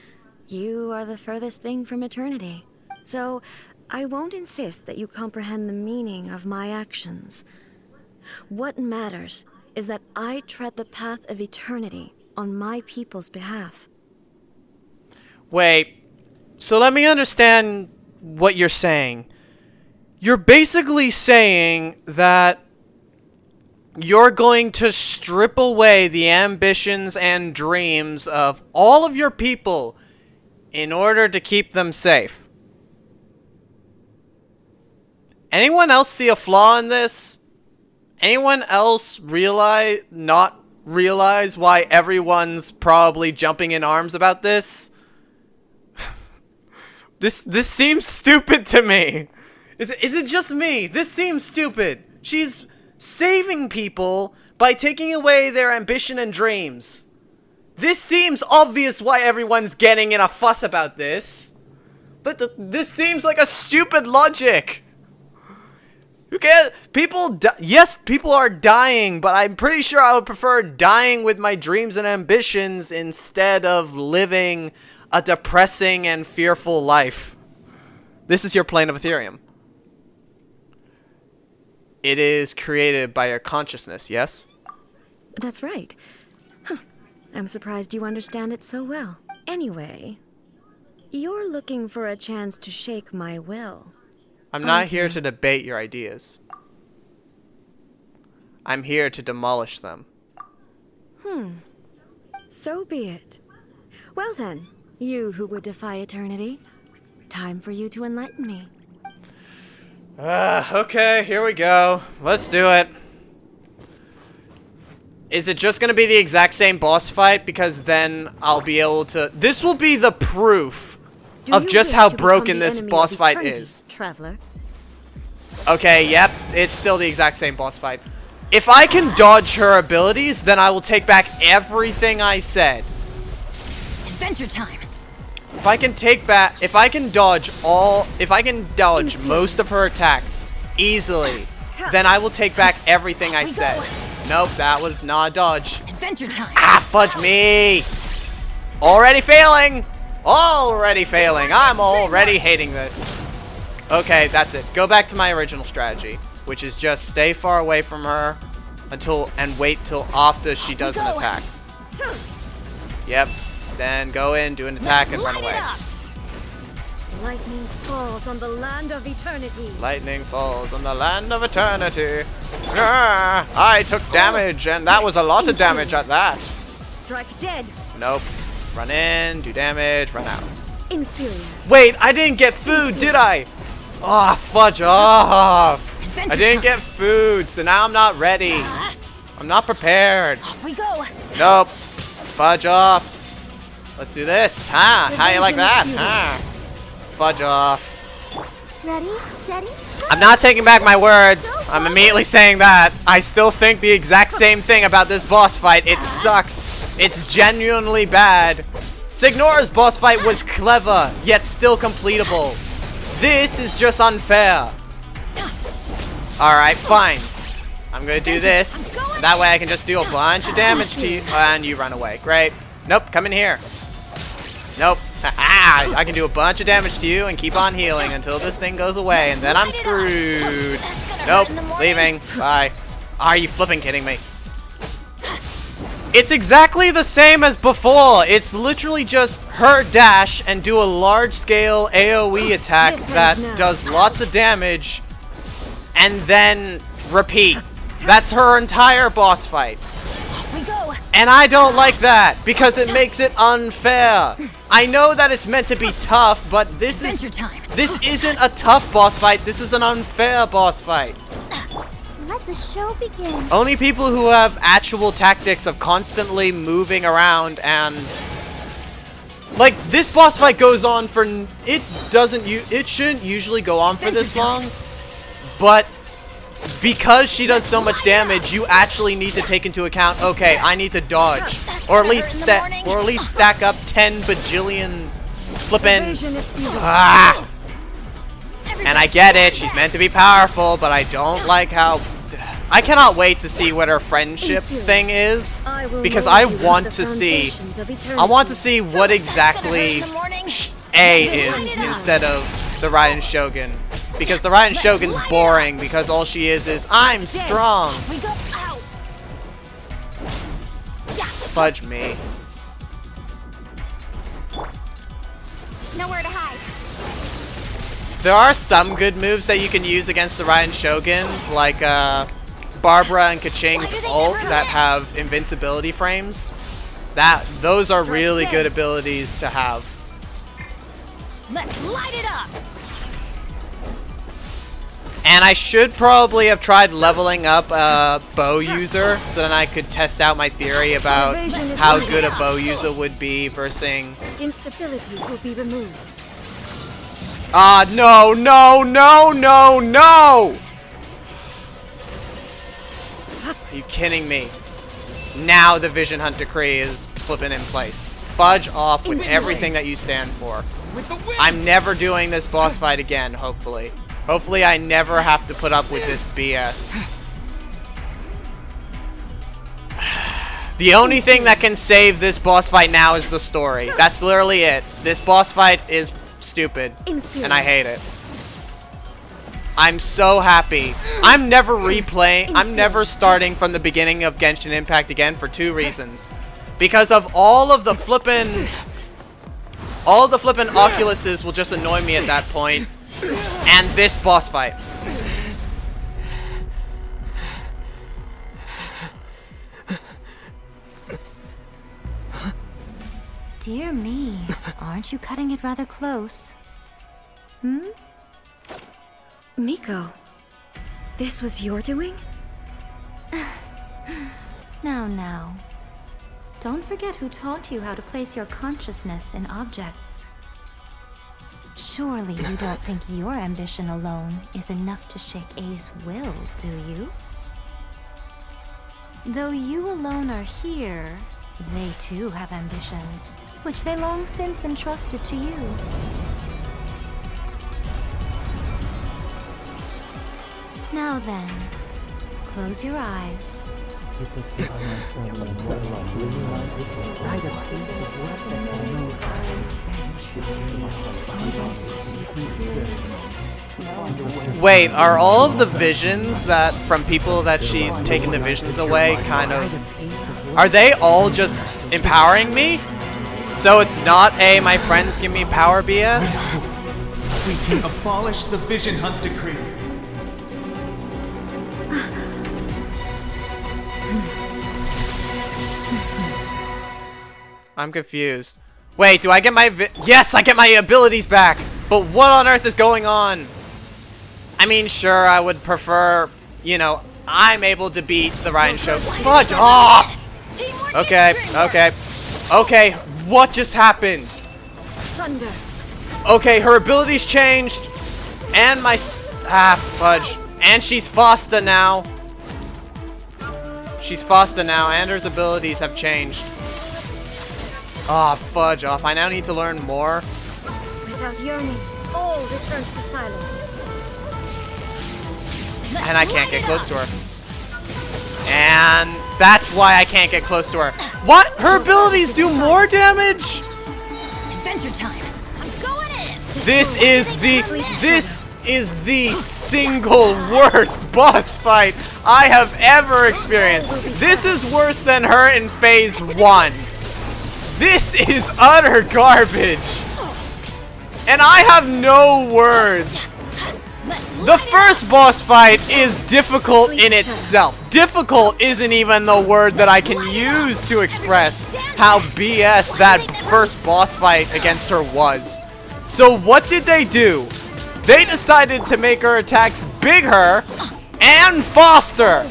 you are the furthest thing from eternity. So, I won't insist that you comprehend the meaning of my actions. What matters is that I tread the path of eternity on my people's behalf. Wait, so let me understand what you're saying. You're basically saying that you're going to strip away the ambitions and dreams of all of your people in order to keep them safe. Anyone else see a flaw in this? Anyone else not realize why everyone's probably jumping in arms about this? This seems stupid to me. Is it just me? This seems stupid. She's saving people by taking away their ambition and dreams. This seems obvious why everyone's getting in a fuss about this. But this seems like a stupid logic. Who cares? Yes, people are dying, but I'm pretty sure I would prefer dying with my dreams and ambitions instead of living a depressing and fearful life. This is your plane of Ethereum. It is created by your consciousness, yes? That's right. Huh. I'm surprised you understand it so well. Anyway, you're looking for a chance to shake my will. I'm not here to debate your ideas. I'm here to demolish them. So be it. Well then, you who would defy eternity, time for you to enlighten me. Okay, here we go. Let's do it. Is it just gonna be the exact same boss fight? Because then I'll be able to... This will be the proof of just how broken this boss fight is. Traveler. Okay, yep, it's still the exact same boss fight. If I can dodge her abilities, then I will take back everything I said. Adventure time. If I can dodge most of her attacks easily, then I will take back everything I said. Nope, that was not a dodge. Adventure time. Ah, fudge me! Already failing! Already failing. I'm already hating this. Okay, that's it. Go back to my original strategy, which is just stay far away from her and wait till after she does an attack. Yep. Then go in, do an attack, and run away. Lightning falls on the land of eternity. Lightning falls on the land of eternity. Ah, I took damage, and that was a lot of damage at that. Strike dead. Nope. Run in, do damage, run out. Inferior. Wait, I didn't get food, did I? Oh, fudge off. I didn't get food, so now I'm not ready. I'm not prepared. Off we go. Nope. Fudge off. Let's do this. Huh? How you like that? Huh? Fudge off. Ready, steady. I'm not taking back my words. I'm immediately saying that. I still think the exact same thing about this boss fight. It sucks. It's genuinely bad. Signora's boss fight was clever, yet still completable. This is just unfair. Alright, fine. I'm gonna do this. And that way I can just do a bunch of damage to you. And you run away. Great. Nope, come in here. Nope. Haha! I can do a bunch of damage to you and keep on healing until this thing goes away, and then I'm screwed. Nope. Leaving. Bye. Are you flipping kidding me? It's exactly the same as before. It's literally just her dash and do a large-scale AoE attack that does lots of damage, and then repeat. That's her entire boss fight. And I don't like that, because it makes it unfair. I know that it's meant to be tough, but this isn't a tough boss fight. This is an unfair boss fight. Let the show begin. Only people who have actual tactics of constantly moving around and Like, this boss fight goes on for... It shouldn't usually go on for this long. But because she does so much damage, you actually need to take into account, okay, I need to dodge. Or at least stack up 10 bajillion flippin'... Ah! And I get it, she's meant to be powerful, but I don't like how... I cannot wait to see what her friendship thing is, because I want to see what exactly A is instead of the Raiden Shogun. Because the Raiden Shogun's boring, because all she is I'm strong. Fudge me. Nowhere to hide. There are some good moves that you can use against the Raiden Shogun, like Barbara and Kaching's ult that have invincibility frames. Those are really good abilities to have. Let's light it up. And I should probably have tried leveling up a bow user so then I could test out my theory about how good a bow user would be versus... Instabilities will be removed. Ah, no, no, no, no, no! Are you kidding me? Now the Vision Hunt Decree is flipping in place. Fudge off with everything that you stand for. I'm never doing this boss fight again, hopefully. Hopefully I never have to put up with this BS. The only thing that can save this boss fight now is the story. That's literally it. This boss fight is stupid, and I hate it. I'm so happy. I'm never starting from the beginning of Genshin Impact again for 2 reasons. Because of all of the flippin' Oculuses will just annoy me at that point. And this boss fight. Dear me, aren't you cutting it rather close? Miko, this was your doing? Now. Don't forget who taught you how to place your consciousness in objects. Surely you don't think your ambition alone is enough to shake A's will, do you? Though you alone are here, they too have ambitions, which they long since entrusted to you. Now then, close your eyes. Wait, are all of the visions that from people that she's taken the visions away kind of... Are they all just empowering me? So it's not a my friends give me power BS? We can abolish the Vision Hunt Decree. I'm confused. Wait, do I get my yes, I get my abilities back! But what on earth is going on? I mean, sure, I would prefer, you know, I'm able to beat the Raiden Shogun. Fudge off! Okay, what just happened? Thunder. Okay, her abilities changed, and my... fudge. And she's faster now. She's faster now, and her abilities have changed. Ah, fudge off. I now need to learn more. Without yearning, all returns to silence. And I can't get close to her. And that's why I can't get close to her. What? Her abilities do more damage? Adventure time. I'm going in. This is the single worst boss fight I have ever experienced. This is worse than her in Phase 1. This is utter garbage. And I have no words. The first boss fight is difficult in itself. Difficult isn't even the word that I can use to express how BS that first boss fight against her was. So what did they do? They decided to make her attacks bigger and faster.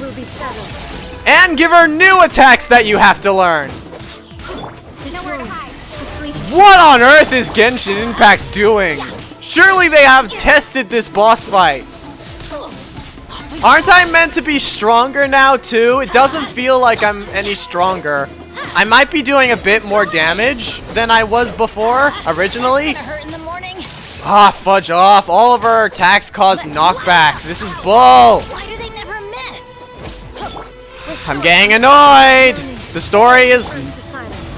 And give her new attacks that you have to learn. What on earth is Genshin Impact doing? Surely they have tested this boss fight. Aren't I meant to be stronger now too? It doesn't feel like I'm any stronger. I might be doing a bit more damage than I was before, originally. Ah, fudge off. All of our attacks cause knockback. This is bull. Why do they never miss? I'm getting annoyed. The story is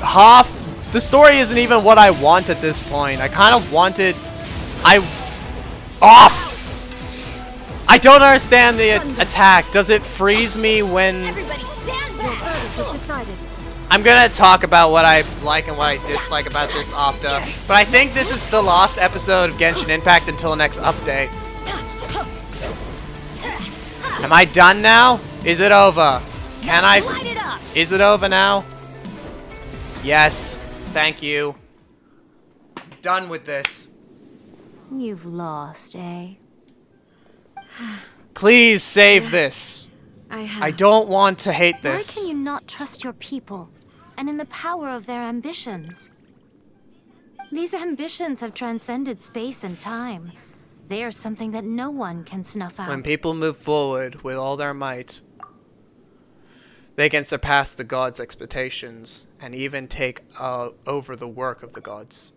half. The story isn't even what I want at this point. I kind of wanted. I don't understand the attack. Does it freeze me when? Everybody stand back. I'm gonna talk about what I like and what I dislike about this Opta, but I think this is the last episode of Genshin Impact until the next update. Am I done now? Is it over? Can I? Is it over now? Yes. Thank you. Done with this. You've lost, eh? Please save this. I don't want to hate this. Why can you not trust your people and in the power of their ambitions? These ambitions have transcended space and time. They are something that no one can snuff out. When people move forward with all their might, they can surpass the gods' expectations and even take over the work of the gods.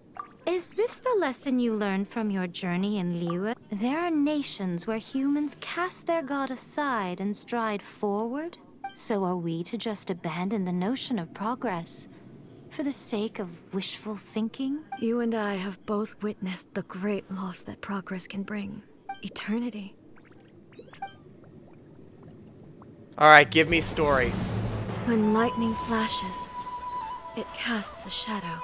Is this the lesson you learned from your journey in Liyue? There are nations where humans cast their god aside and stride forward. So are we to just abandon the notion of progress for the sake of wishful thinking? You and I have both witnessed the great loss that progress can bring. Eternity. Alright, give me story. When lightning flashes, it casts a shadow.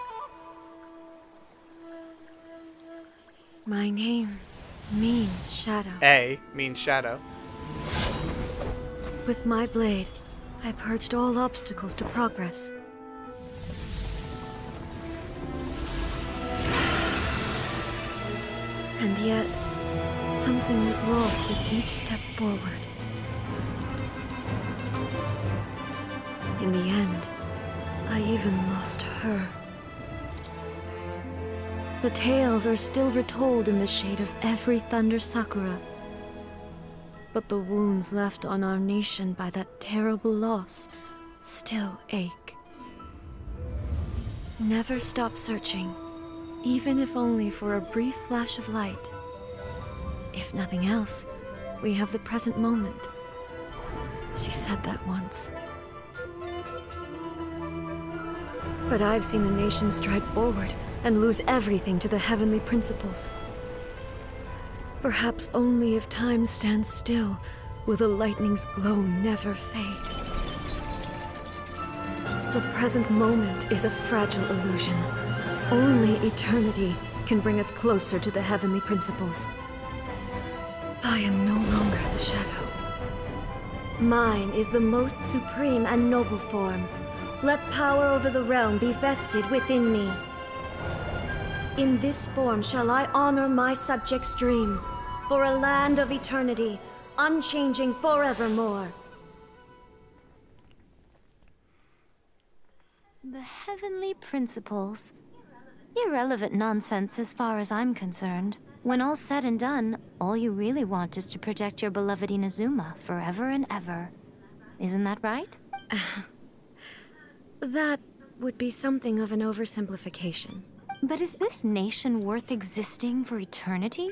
My name means shadow. A means shadow. With my blade, I purged all obstacles to progress. And yet, something was lost with each step forward. In the end, I even lost her. The tales are still retold in the shade of every Thunder Sakura. But the wounds left on our nation by that terrible loss still ache. Never stop searching, even if only for a brief flash of light. If nothing else, we have the present moment. She said that once. But I've seen a nation stride forward and lose everything to the heavenly principles. Perhaps only if time stands still will the lightning's glow never fade. The present moment is a fragile illusion. Only eternity can bring us closer to the heavenly principles. I am no longer the shadow. Mine is the most supreme and noble form. Let power over the realm be vested within me. In this form shall I honor my subjects' dream, for a land of eternity, unchanging forevermore. The heavenly principles. Irrelevant nonsense as far as I'm concerned. When all's said and done, all you really want is to protect your beloved Inazuma forever and ever. Isn't that right? That would be something of an oversimplification. But is this nation worth existing for eternity?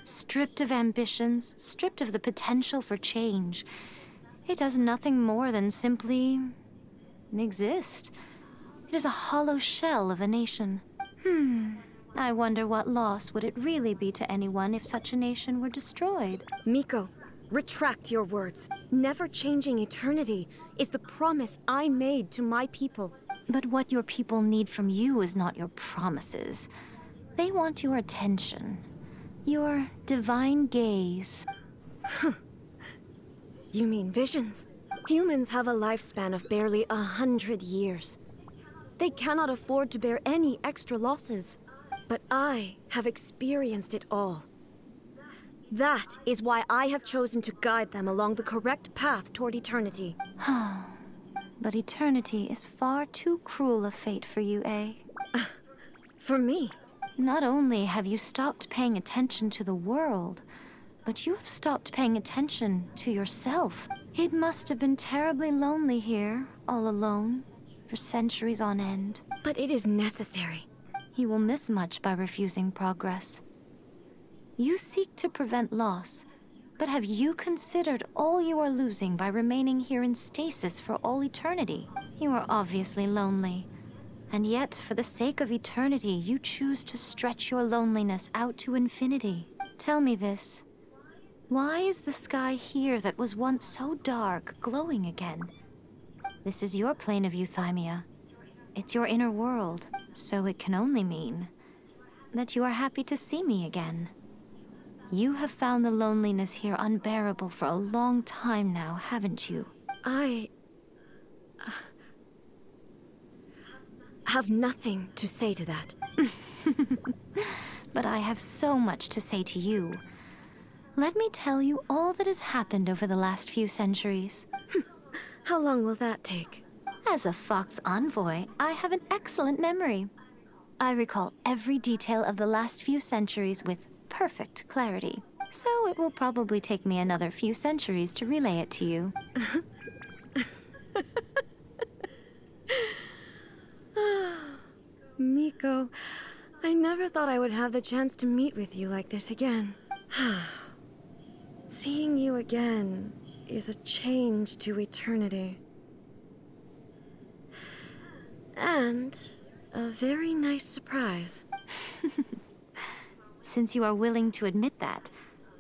Stripped of ambitions, stripped of the potential for change, it does nothing more than simply exist. It is a hollow shell of a nation. I wonder what loss would it really be to anyone if such a nation were destroyed? Miko, retract your words. Never changing eternity is the promise I made to my people. But what your people need from you is not your promises. They want your attention. Your divine gaze. You mean visions? Humans have a lifespan of barely 100 years. They cannot afford to bear any extra losses. But I have experienced it all. That is why I have chosen to guide them along the correct path toward eternity. But eternity is far too cruel a fate for you, eh? For me. Not only have you stopped paying attention to the world, but you have stopped paying attention to yourself. It must have been terribly lonely here, all alone, for centuries on end. But it is necessary. You will miss much by refusing progress. You seek to prevent loss, but have you considered all you are losing by remaining here in stasis for all eternity? You are obviously lonely, and yet for the sake of eternity, you choose to stretch your loneliness out to infinity. Tell me this. Why is the sky here that was once so dark glowing again? This is your plane of euthymia. It's your inner world, so it can only mean that you are happy to see me again. You have found the loneliness here unbearable for a long time now, haven't you? I have nothing to say to that. But I have so much to say to you. Let me tell you all that has happened over the last few centuries. How long will that take? As a Fox envoy, I have an excellent memory. I recall every detail of the last few centuries with perfect clarity. So it will probably take me another few centuries to relay it to you. Miko, I never thought I would have the chance to meet with you like this again. Seeing you again is a change to eternity. And a very nice surprise. Since you are willing to admit that,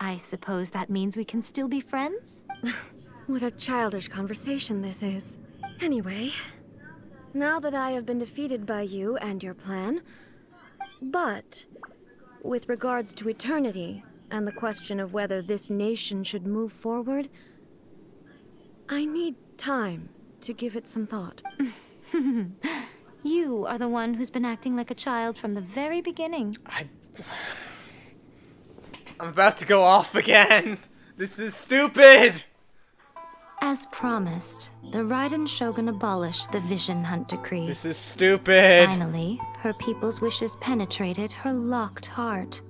I suppose that means we can still be friends? What a childish conversation this is. Anyway, now that I have been defeated by you and your plan, but with regards to eternity and the question of whether this nation should move forward, I need time to give it some thought. You are the one who's been acting like a child from the very beginning. I'm about to go off again. This is stupid. As promised, the Raiden Shogun abolished the Vision Hunt Decree. This is stupid. Finally, her people's wishes penetrated her locked heart.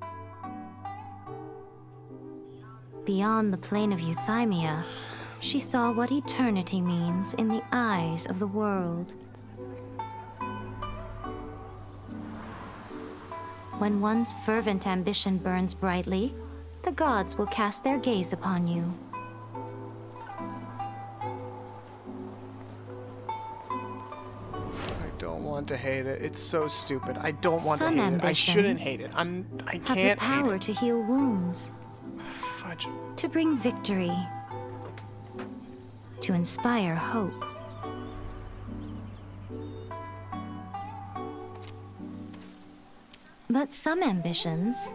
Beyond the plane of euthymia, she saw what eternity means in the eyes of the world. When one's fervent ambition burns brightly, the gods will cast their gaze upon you. I don't want to hate it. It's so stupid. I don't want Some to hate it. I shouldn't ambitions hate it. I have can't the power hate to heal wounds, it. Fudge. to bring victory, to inspire hope. But some ambitions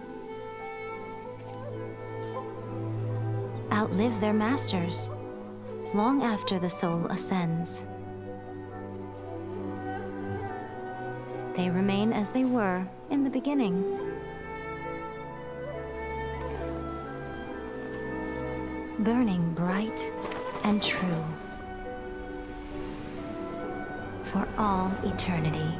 outlive their masters long after the soul ascends. They remain as they were in the beginning. Burning bright and true for all eternity.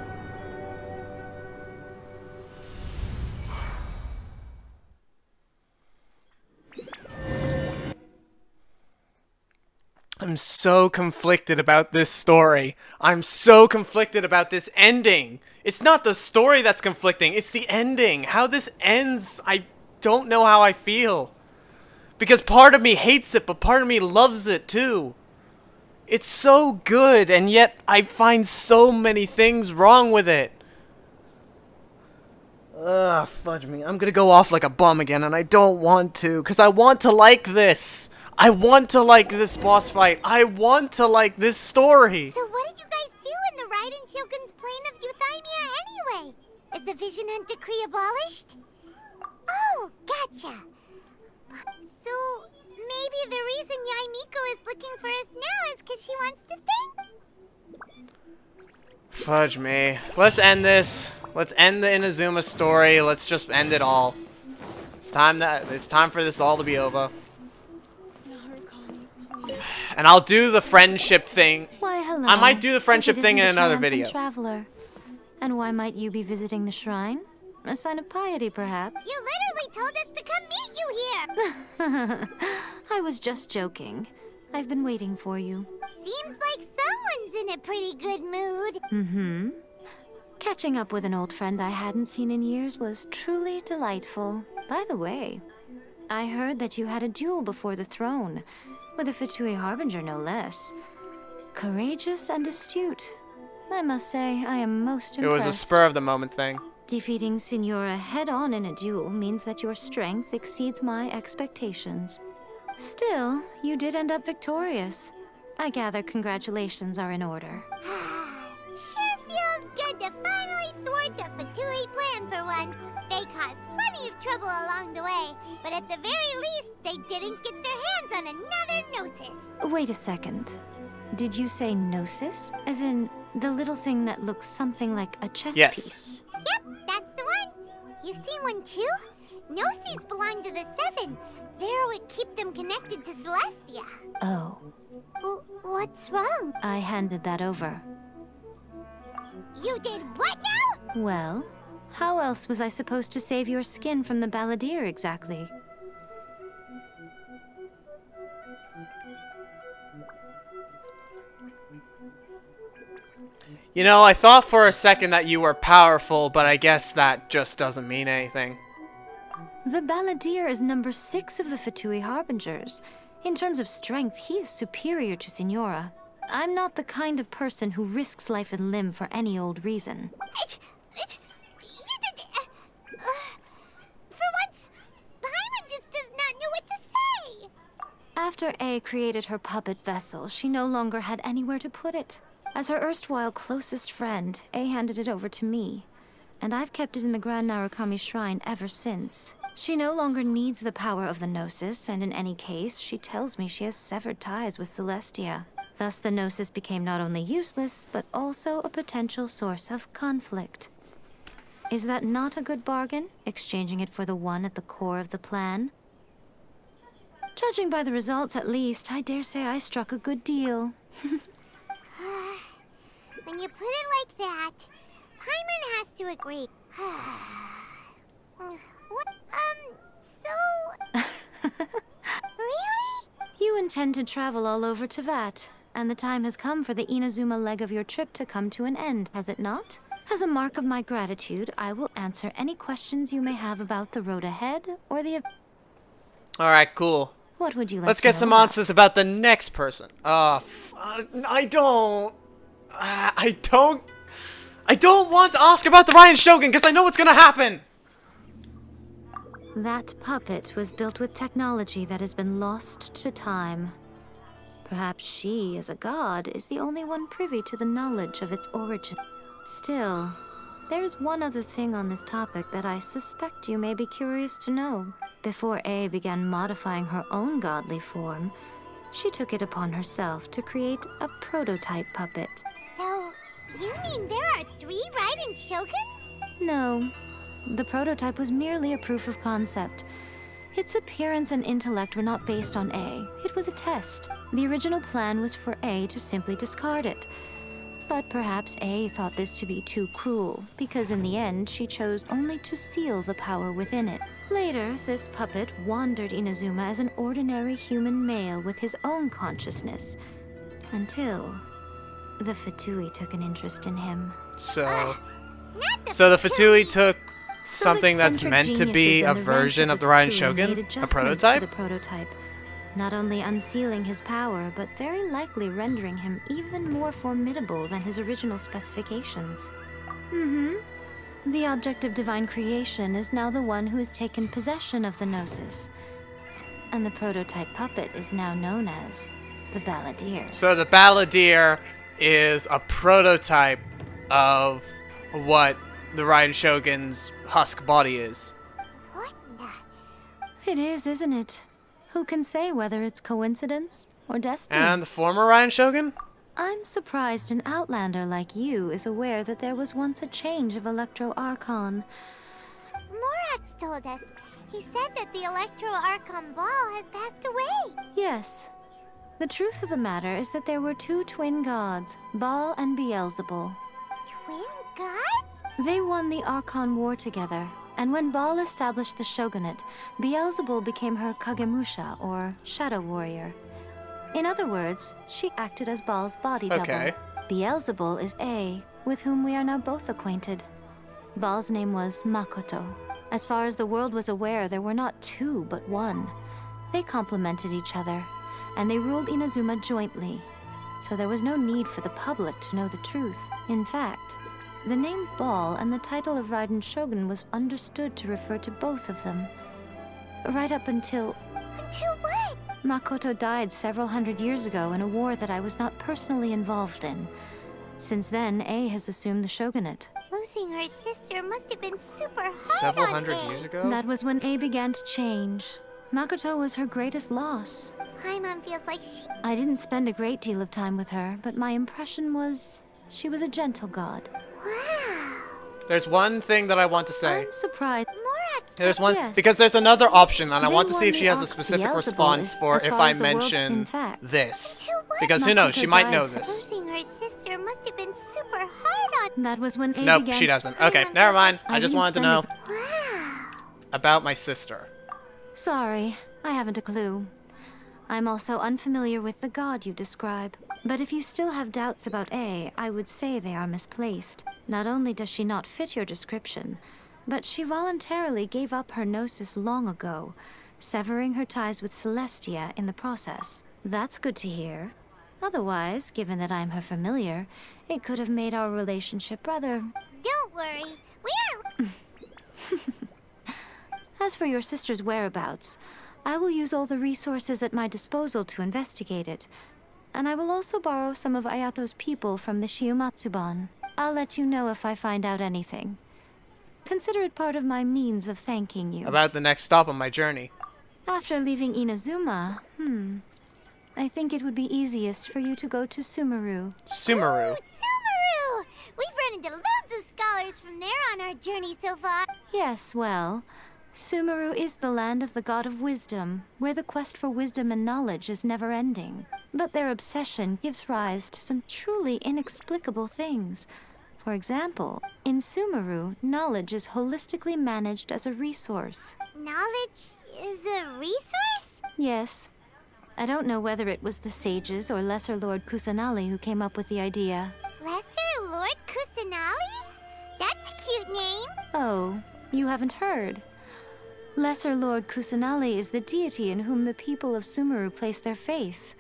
I'm so conflicted about this story. I'm so conflicted about this ending. It's not the story that's conflicting, it's the ending. How this ends, I don't know how I feel. Because part of me hates it, but part of me loves it too. It's so good, and yet I find so many things wrong with it. Ugh, fudge me. I'm gonna go off like a bum again, and I don't want to, because I want to like this. I want to like this boss fight. I want to like this story. So what did you guys do in the Raiden Shogun's plane of euthymia anyway? Is the Vision Hunt Decree abolished? Oh, gotcha. So maybe the reason Yaimiko is looking for us now is because she wants to thank... Fudge me. Let's end this. Let's end the Inazuma story. Let's just end it all. It's time for this all to be over. And I'll do the friendship thing. Why, hello. I might do the friendship If it thing in isn't the another triumphant video. Traveler. And why might you be visiting the shrine? A sign of piety, perhaps? You literally told us to come meet you here! I was just joking. I've been waiting for you. Seems like someone's in a pretty good mood. Mm-hmm. Catching up with an old friend I hadn't seen in years was truly delightful. By the way, I heard that you had a duel before the throne, with a Fatui Harbinger no less. Courageous and astute. I must say, I am most It impressed. was a spur-of-the-moment thing. Defeating Signora head-on in a duel means that your strength exceeds my expectations. Still, you did end up victorious. I gather congratulations are in order. Sure feels good to finally thwart the Fatui plan for once. They caused plenty of trouble along the way, but at the very least, they didn't get their hands on another Gnosis. Wait a second. Did you say Gnosis? As in, the little thing that looks something like a chess piece? Yes. Yep, that's the one. You've seen one too? Gnosis belong to the Seven. They're what keep them connected to Celestia. Oh. What's wrong? I handed that over. You did what now? Well, how else was I supposed to save your skin from the balladeer exactly? You know, I thought for a second that you were powerful, but I guess that just doesn't mean anything. The balladeer is number 6 of the Fatui Harbingers. In terms of strength, he is superior to Signora. I'm not the kind of person who risks life and limb for any old reason. For once, Paimon just does not know what to say. After A created her puppet vessel, she no longer had anywhere to put it. As her erstwhile closest friend, A handed it over to me, and I've kept it in the Grand Narukami Shrine ever since. She no longer needs the power of the Gnosis, and in any case, she tells me she has severed ties with Celestia. Thus, the Gnosis became not only useless, but also a potential source of conflict. Is that not a good bargain, exchanging it for the one at the core of the plan? Judging by the results, at least, I dare say I struck a good deal. When you put it like that, Paimon has to agree. Really? You intend to travel all over Tevat, and the time has come for the Inazuma leg of your trip to come to an end, has it not? As a mark of my gratitude, I will answer any questions you may have about the road ahead, or the... Alright, cool. What would you like Let's to get know some about? answers about the next person. I don't want to ask about the Ryan Shogun, because I know what's gonna happen! That puppet was built with technology that has been lost to time. Perhaps she, as a god, is the only one privy to the knowledge of its origin. Still, there is one other thing on this topic that I suspect you may be curious to know. Before A began modifying her own godly form, she took it upon herself to create a prototype puppet. So, you mean there are 3 Raiden Shoguns? No. The prototype was merely a proof of concept. Its appearance and intellect were not based on A. It was a test. The original plan was for A to simply discard it. But perhaps A thought this to be too cruel, because in the end she chose only to seal the power within it. Later, this puppet wandered Inazuma as an ordinary human male with his own consciousness, until the Fatui took an interest in him. So the Fatui took something that's eccentric meant to be geniuses a in the ranks version of the Fatui Ryan made Shogun? A adjustments prototype? to the prototype, not only unsealing his power, but very likely rendering him even more formidable than his original specifications. The object of divine creation is now the one who has taken possession of the Gnosis, and the prototype puppet is now known as the Balladeer. So the Balladeer is a prototype of what the Ryan Shogun's husk body is. What the? It is, isn't it? Who can say whether it's coincidence or destiny? And the former Ryan Shogun? I'm surprised an outlander like you is aware that there was once a change of Electro Archon. Morax told us. He said that the Electro Archon Ball has passed away. Yes. The truth of the matter is that there were 2 twin gods, Baal and Beelzebul. Twin gods? They won the Archon War together, and when Baal established the shogunate, Beelzebul became her Kagemusha, or shadow warrior. In other words, she acted as Baal's body double. Okay. Beelzebul is A, with whom we are now both acquainted. Baal's name was Makoto. As far as the world was aware, there were not two, but one. They complemented each other, and they ruled Inazuma jointly, so there was no need for the public to know the truth. In fact, the name Baal and the title of Raiden Shogun was understood to refer to both of them. Right up until... Until what? Makoto died several hundred years ago in a war that I was not personally involved in. Since then, A has assumed the shogunate. Losing her sister must have been super hard Several on hundred A. years ago? That was when A began to change. Makoto was her greatest loss. Paimon feels like she... I didn't spend a great deal of time with her, but my impression was she was a gentle god. Wow. There's one thing that I want to say. I'm surprised. Morat's There's one Yes. because there's another option, and I They want to see won if she the has a specific Beelzebul response for as if far I as the world- mention in fact. this. Until what? Because who knows, she Makoto might died know so- this. Losing her sister must have been super hard on... That was when A Nope, began she to- doesn't. Okay, never mind. I just didn't wanted to spend know a- Wow. about my sister. Sorry, I haven't a clue. I'm also unfamiliar with the god you describe. But if you still have doubts about A, I would say they are misplaced. Not only does she not fit your description, but she voluntarily gave up her gnosis long ago, severing her ties with Celestia in the process. That's good to hear. Otherwise, given that I'm her familiar, it could have made our relationship rather... Don't worry. We aren't... As for your sister's whereabouts, I will use all the resources at my disposal to investigate it. And I will also borrow some of Ayato's people from the Shiumatsuban. I'll let you know if I find out anything. Consider it part of my means of thanking you. About the next stop on my journey. After leaving Inazuma, I think it would be easiest for you to go to Sumeru. Sumeru. Oh, Sumeru! We've run into loads of scholars from there on our journey so far. Yes, well, Sumeru is the land of the god of wisdom, where the quest for wisdom and knowledge is never-ending. But their obsession gives rise to some truly inexplicable things. For example, in Sumeru, knowledge is holistically managed as a resource. Knowledge is a resource? Yes. I don't know whether it was the sages or Lesser Lord Kusanali who came up with the idea. Lesser Lord Kusanali? That's a cute name. Oh, you haven't heard. Lesser Lord Kusanali is the deity in whom the people of Sumeru place their faith.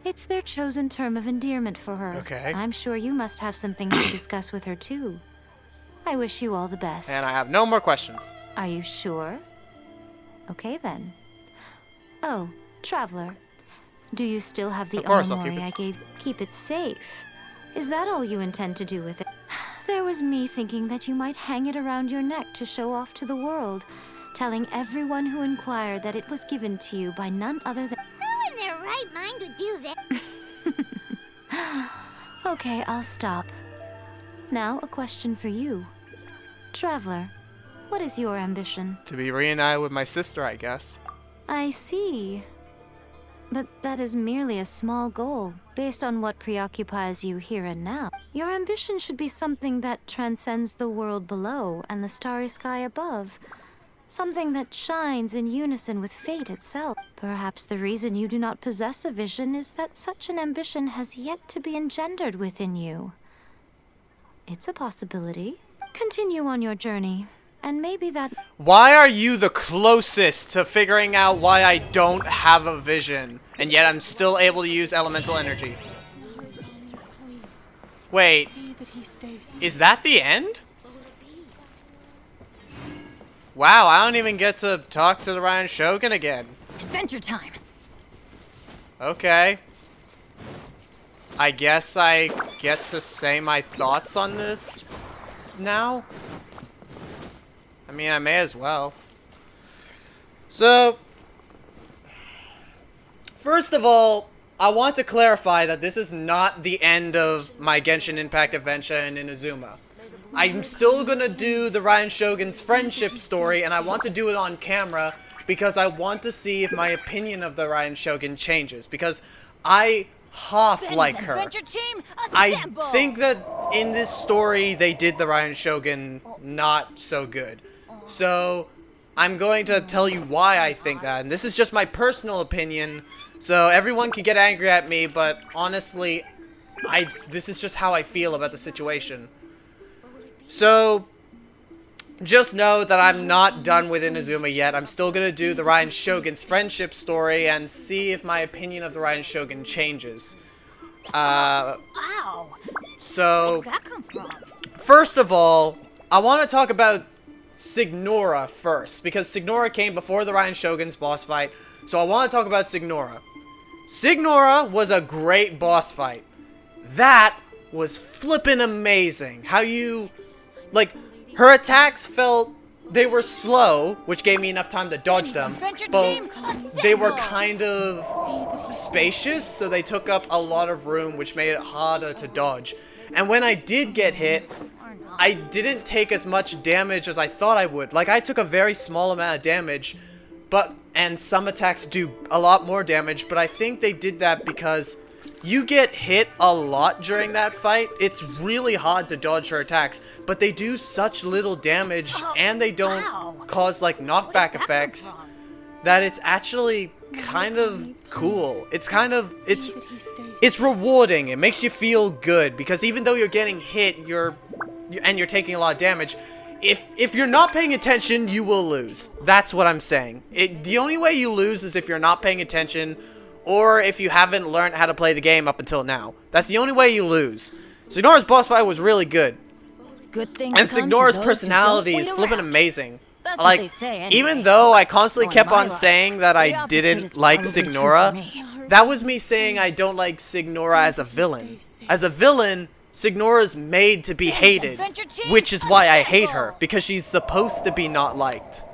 It's their chosen term of endearment for her. Okay. I'm sure you must have some things to discuss with her too. I wish you all the best. And I have no more questions. Are you sure? Okay then. Oh, Traveler. Do you still have the Of course, I'll keep Omamori it I gave? Keep it safe. Is that all you intend to do with it? There was me thinking that you might hang it around your neck to show off to the world, telling everyone who inquired that it was given to you by none other than... Who in their right mind would do that? Okay, I'll stop. Now, a question for you. Traveler, what is your ambition? To be reunited with my sister, I guess. I see. But that is merely a small goal, based on what preoccupies you here and now. Your ambition should be something that transcends the world below and the starry sky above. Something that shines in unison with fate itself. Perhaps the reason you do not possess a vision is that such an ambition has yet to be engendered within you. It's a possibility. Continue on your journey, and maybe that... Why are you the closest to figuring out why I don't have a vision, and yet I'm still able to use elemental energy? Wait, is that the end? Wow, I don't even get to talk to the Ryan Shogun again. Adventure time! Okay. I guess I get to say my thoughts on this now? I mean, I may as well. So, first of all, I want to clarify that this is not the end of my Genshin Impact adventure in Inazuma. I'm still gonna do the Ryan Shogun's friendship story, and I want to do it on camera because I want to see if my opinion of the Ryan Shogun changes, because I half like her. Team, I think that in this story, they did the Ryan Shogun not so good. So, I'm going to tell you why I think that, and this is just my personal opinion, so everyone can get angry at me, but honestly, this is just how I feel about the situation. So, just know that I'm not done with Inazuma yet. I'm still gonna do the Ryan Shogun's friendship story and see if my opinion of the Ryan Shogun changes. Ow! So, Where did that come from? first of all, I want to talk about Signora first, because Signora came before the Ryan Shogun's boss fight, so I want to talk about Signora. Signora was a great boss fight. That was flippin' amazing. How you, like, her attacks felt, they were slow, which gave me enough time to dodge them, but they were kind of spacious, so they took up a lot of room, which made it harder to dodge. And when I did get hit, I didn't take as much damage as I thought I would. Like, I took a very small amount of damage, and some attacks do a lot more damage, but I think they did that because you get hit a lot during that fight. It's really hard to dodge her attacks, but they do such little damage, and they don't cause, like, knockback effects, that it's actually kind of cool. It's kind of, it's rewarding. It makes you feel good, because even though you're getting hit, and you're taking a lot of damage, if you're not paying attention, you will lose. That's what I'm saying. The only way you lose is if you're not paying attention, or if you haven't learned how to play the game up until now. That's the only way you lose. Signora's boss fight was really good. Good things And come to Signora's those who personality don't is wait flippin' around. amazing. That's what Like, they say anyway. even though I constantly Or kept my on life. saying that The I opposite didn't is like probably true for Signora, me. that was me saying I don't like Signora as a villain. As a villain, Signora's made to be hated, which is why I hate her, because she's supposed to be not liked.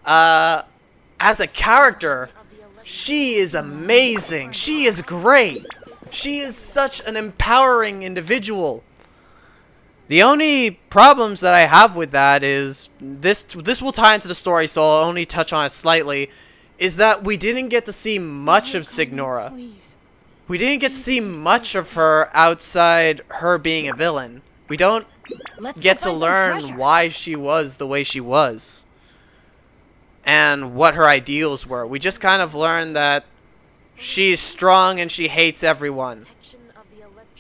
As a character, she is amazing. She is great. She is such an empowering individual. The only problems that I have with that is, this will tie into the story, so I'll only touch on it slightly, is that we didn't get to see much of Signora. We didn't get to see much of her outside her being a villain. We don't get to learn why she was the way she was, and what her ideals were. We just kind of learned that she's strong and she hates everyone.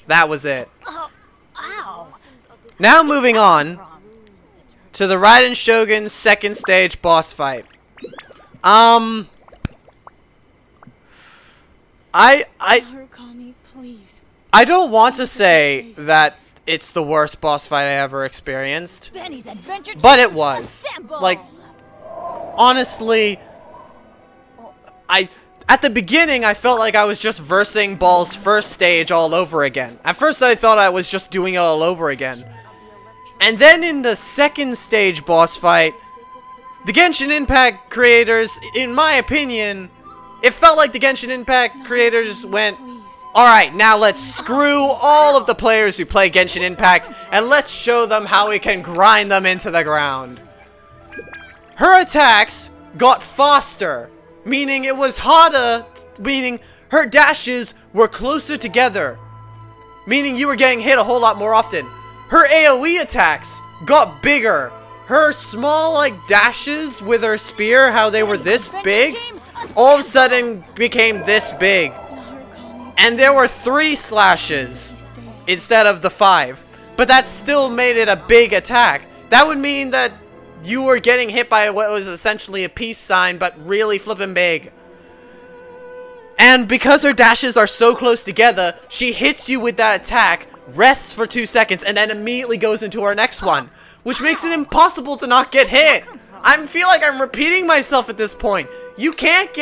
That was it. Now moving on to the Raiden Shogun's second stage boss fight. I don't want to say that it's the worst boss fight I ever experienced, but it was. Like, honestly, at the beginning, I felt like I was just versing Ball's first stage all over again. At first, I thought I was just doing it all over again. And then in the second stage boss fight, the Genshin Impact creators, in my opinion, it felt like the Genshin Impact creators went, alright, now let's screw all of the players who play Genshin Impact, and let's show them how we can grind them into the ground. Her attacks got faster, meaning it was harder, meaning her dashes were closer together, meaning you were getting hit a whole lot more often. Her AoE attacks got bigger. Her small, like, dashes with her spear, how they were this big, all of a sudden became this big. And there were 3 slashes instead of the 5. But that still made it a big attack. That would mean that you were getting hit by what was essentially a peace sign, but really flippin' big. And because her dashes are so close together, she hits you with that attack, rests for 2 seconds, and then immediately goes into her next one, which makes it impossible to not get hit. I feel like I'm repeating myself at this point. You can't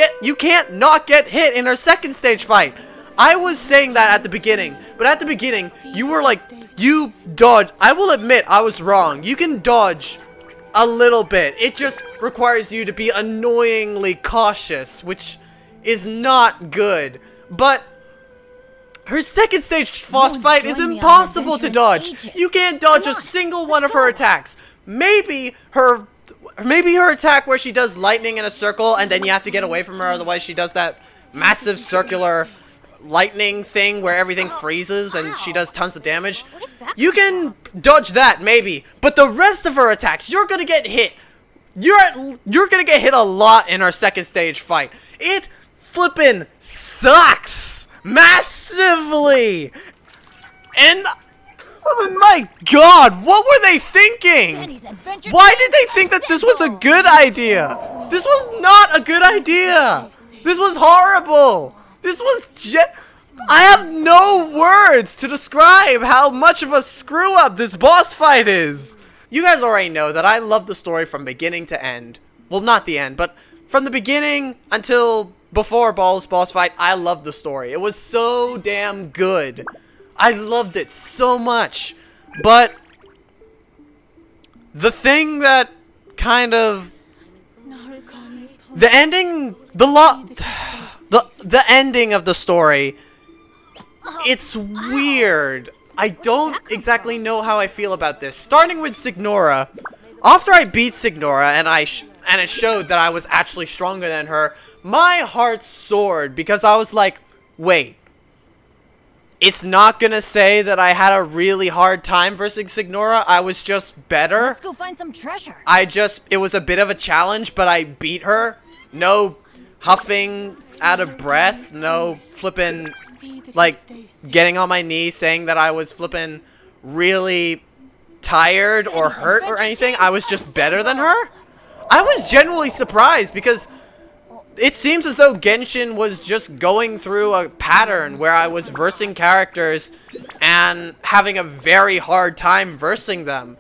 not get hit in her second stage fight. I was saying that at the beginning, but at the beginning, you were like, you dodge. I will admit, I was wrong. You can dodge a little bit. It just requires you to be annoyingly cautious, which is not good. But her second stage boss fight is impossible to dodge. You can't dodge a single one of her attacks. Maybe her attack where she does lightning in a circle and then you have to get away from her, otherwise she does that massive circular lightning thing where everything freezes and she does tons of damage, you can dodge that maybe, but the rest of her attacks, you're gonna get hit. You're gonna get hit a lot in our second stage fight. It flippin' sucks massively. And oh my god, what were they thinking? Why did they think that this was a good idea? This was not a good idea. This was horrible. This was I have no words to describe how much of a screw up this boss fight is. You guys already know that I love the story from beginning to end. Well, not the end, but from the beginning until before Ball's boss fight, I loved the story. It was so damn good. I loved it so much. But the thing that kind of the ending the ending of the story, it's weird. I don't exactly know how I feel about this. Starting with Signora, after I beat Signora and it showed that I was actually stronger than her, my heart soared because I was like, wait, it's not gonna say that I had a really hard time versus Signora. I was just better. Let's go find some treasure. It was a bit of a challenge, but I beat her. No huffing out of breath, no flippin', like, getting on my knees saying that I was flippin' really tired or hurt or anything. I was just better than her. I was genuinely surprised because it seems as though Genshin was just going through a pattern where I was versing characters and having a very hard time versing them.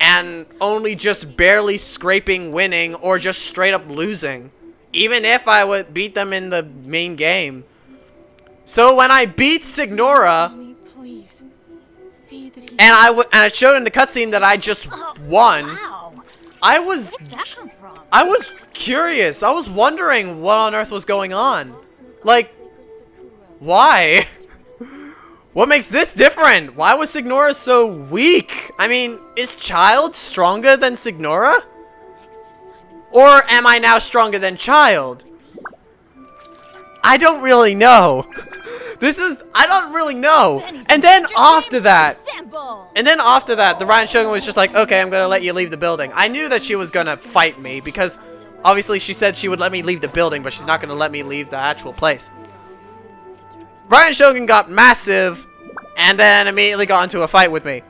And only just barely scraping winning or just straight up losing. Even if I would beat them in the main game. So when I beat Signora, and it showed in the cutscene that I just won, I was curious. I was wondering what on earth was going on. Like, why? What makes this different? Why was Signora so weak? I mean, is Child stronger than Signora? Or am I now stronger than Child? I don't really know. I don't really know. And then after that, the Ryan Shogun was just like, okay, I'm gonna let you leave the building. I knew that she was gonna fight me because obviously she said she would let me leave the building, but she's not gonna let me leave the actual place. Ryan Shogun got massive and then immediately got into a fight with me.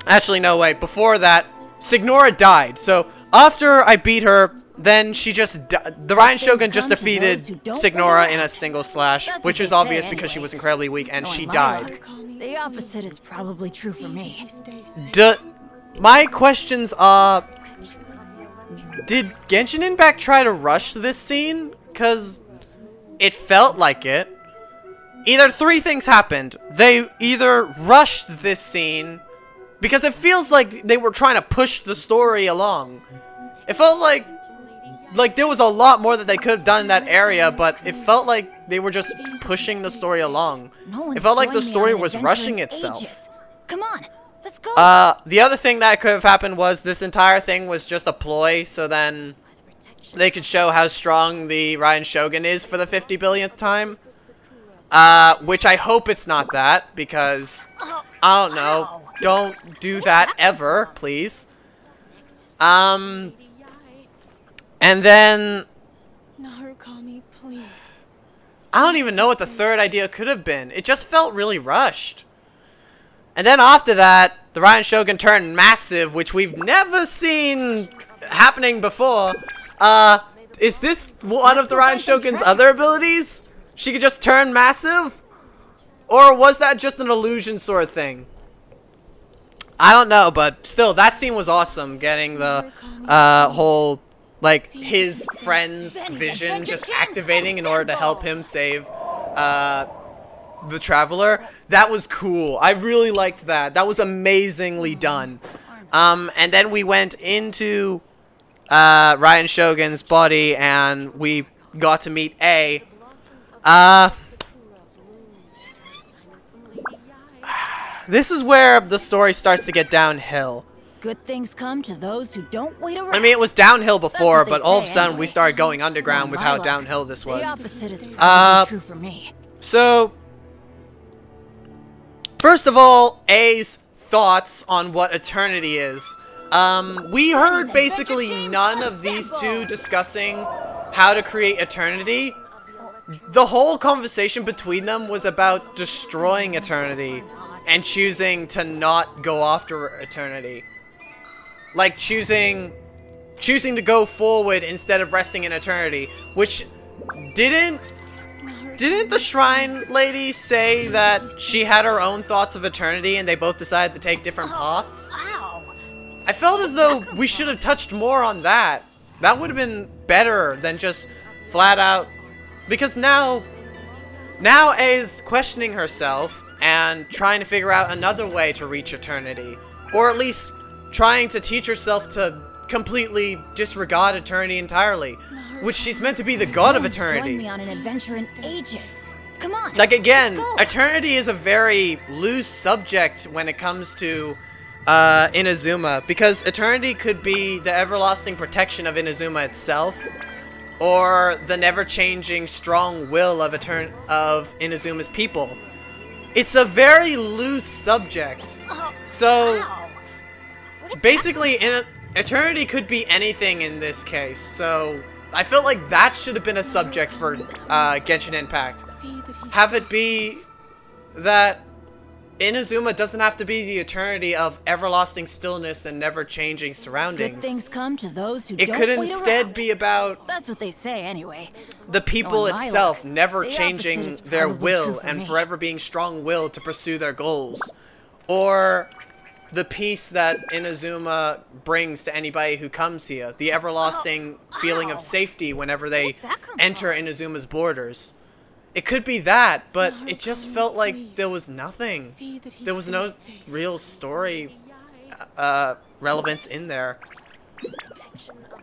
Actually, no, wait. Before that, Signora died. So after I beat her, then she just the Ryan Shogun just defeated Signora in a single slash, which is obvious because she was incredibly weak and she died. The opposite is probably true for me. My questions are, did Genshin Impact try to rush this scene? Because it felt like it. Either three things happened. They either rushed this scene, because it feels like they were trying to push the story along. It felt like there was a lot more that they could have done in that area, but it felt like they were just pushing the story along. It felt like the story was rushing itself. Come on, let's go. The other thing that could have happened was this entire thing was just a ploy, so then they could show how strong the Ryan Shogun is for the 50 billionth time. Which I hope it's not that, because I don't know. Don't do that ever, please. And then I don't even know what the third idea could have been. It just felt really rushed. And then after that, the Ryan Shogun turned massive, which we've never seen happening before. Is this one of the Ryan Shogun's other abilities? She could just turn massive? Or was that just an illusion sort of thing? I don't know, but still, that scene was awesome. Getting the whole, like, his friend's vision just activating in order to help him save the Traveler. That was cool. I really liked that. That was amazingly done. And then we went into Ryan Shogun's body and we got to meet A. This is where the story starts to get downhill. Good things come to those who don't wait around. I mean, it was downhill before, That's what but they all of a say sudden we anyway. started going underground Well, with my how luck, downhill this was. The opposite is probably true for me. So, first of all, A's thoughts on what eternity is. We heard basically none of these two discussing how to create eternity. The whole conversation between them was about destroying eternity and choosing to not go after eternity. Like choosing to go forward instead of resting in eternity, which didn't the shrine lady say that she had her own thoughts of eternity and they both decided to take different paths? I felt as though we should have touched more on that. That would have been better than just flat out, because now A's questioning herself and trying to figure out another way to reach eternity, or at least trying to teach herself to completely disregard eternity entirely, which she's meant to be the god of eternity. Join me on an adventure in ages. Come on. Like, again, let's go. eternity is a very loose subject when it comes to Inazuma, because eternity could be the everlasting protection of Inazuma itself, or the never-changing strong will of Inazuma's people. It's a very loose subject. So, basically, eternity could be anything in this case, so I felt like that should have been a subject for Genshin Impact. Have it be that Inazuma doesn't have to be the eternity of everlasting stillness and never-changing surroundings. Good things come to those who It don't could wait instead around. be about That's what they say anyway. the people Knowing my itself luck, never the opposite changing is their probably will true for and me. forever being strong-willed to pursue their goals. Or the peace that Inazuma brings to anybody who comes here. The everlasting feeling of safety whenever they enter Inazuma's borders. It could be that, but it just felt like there was nothing. There was no real story relevance in there.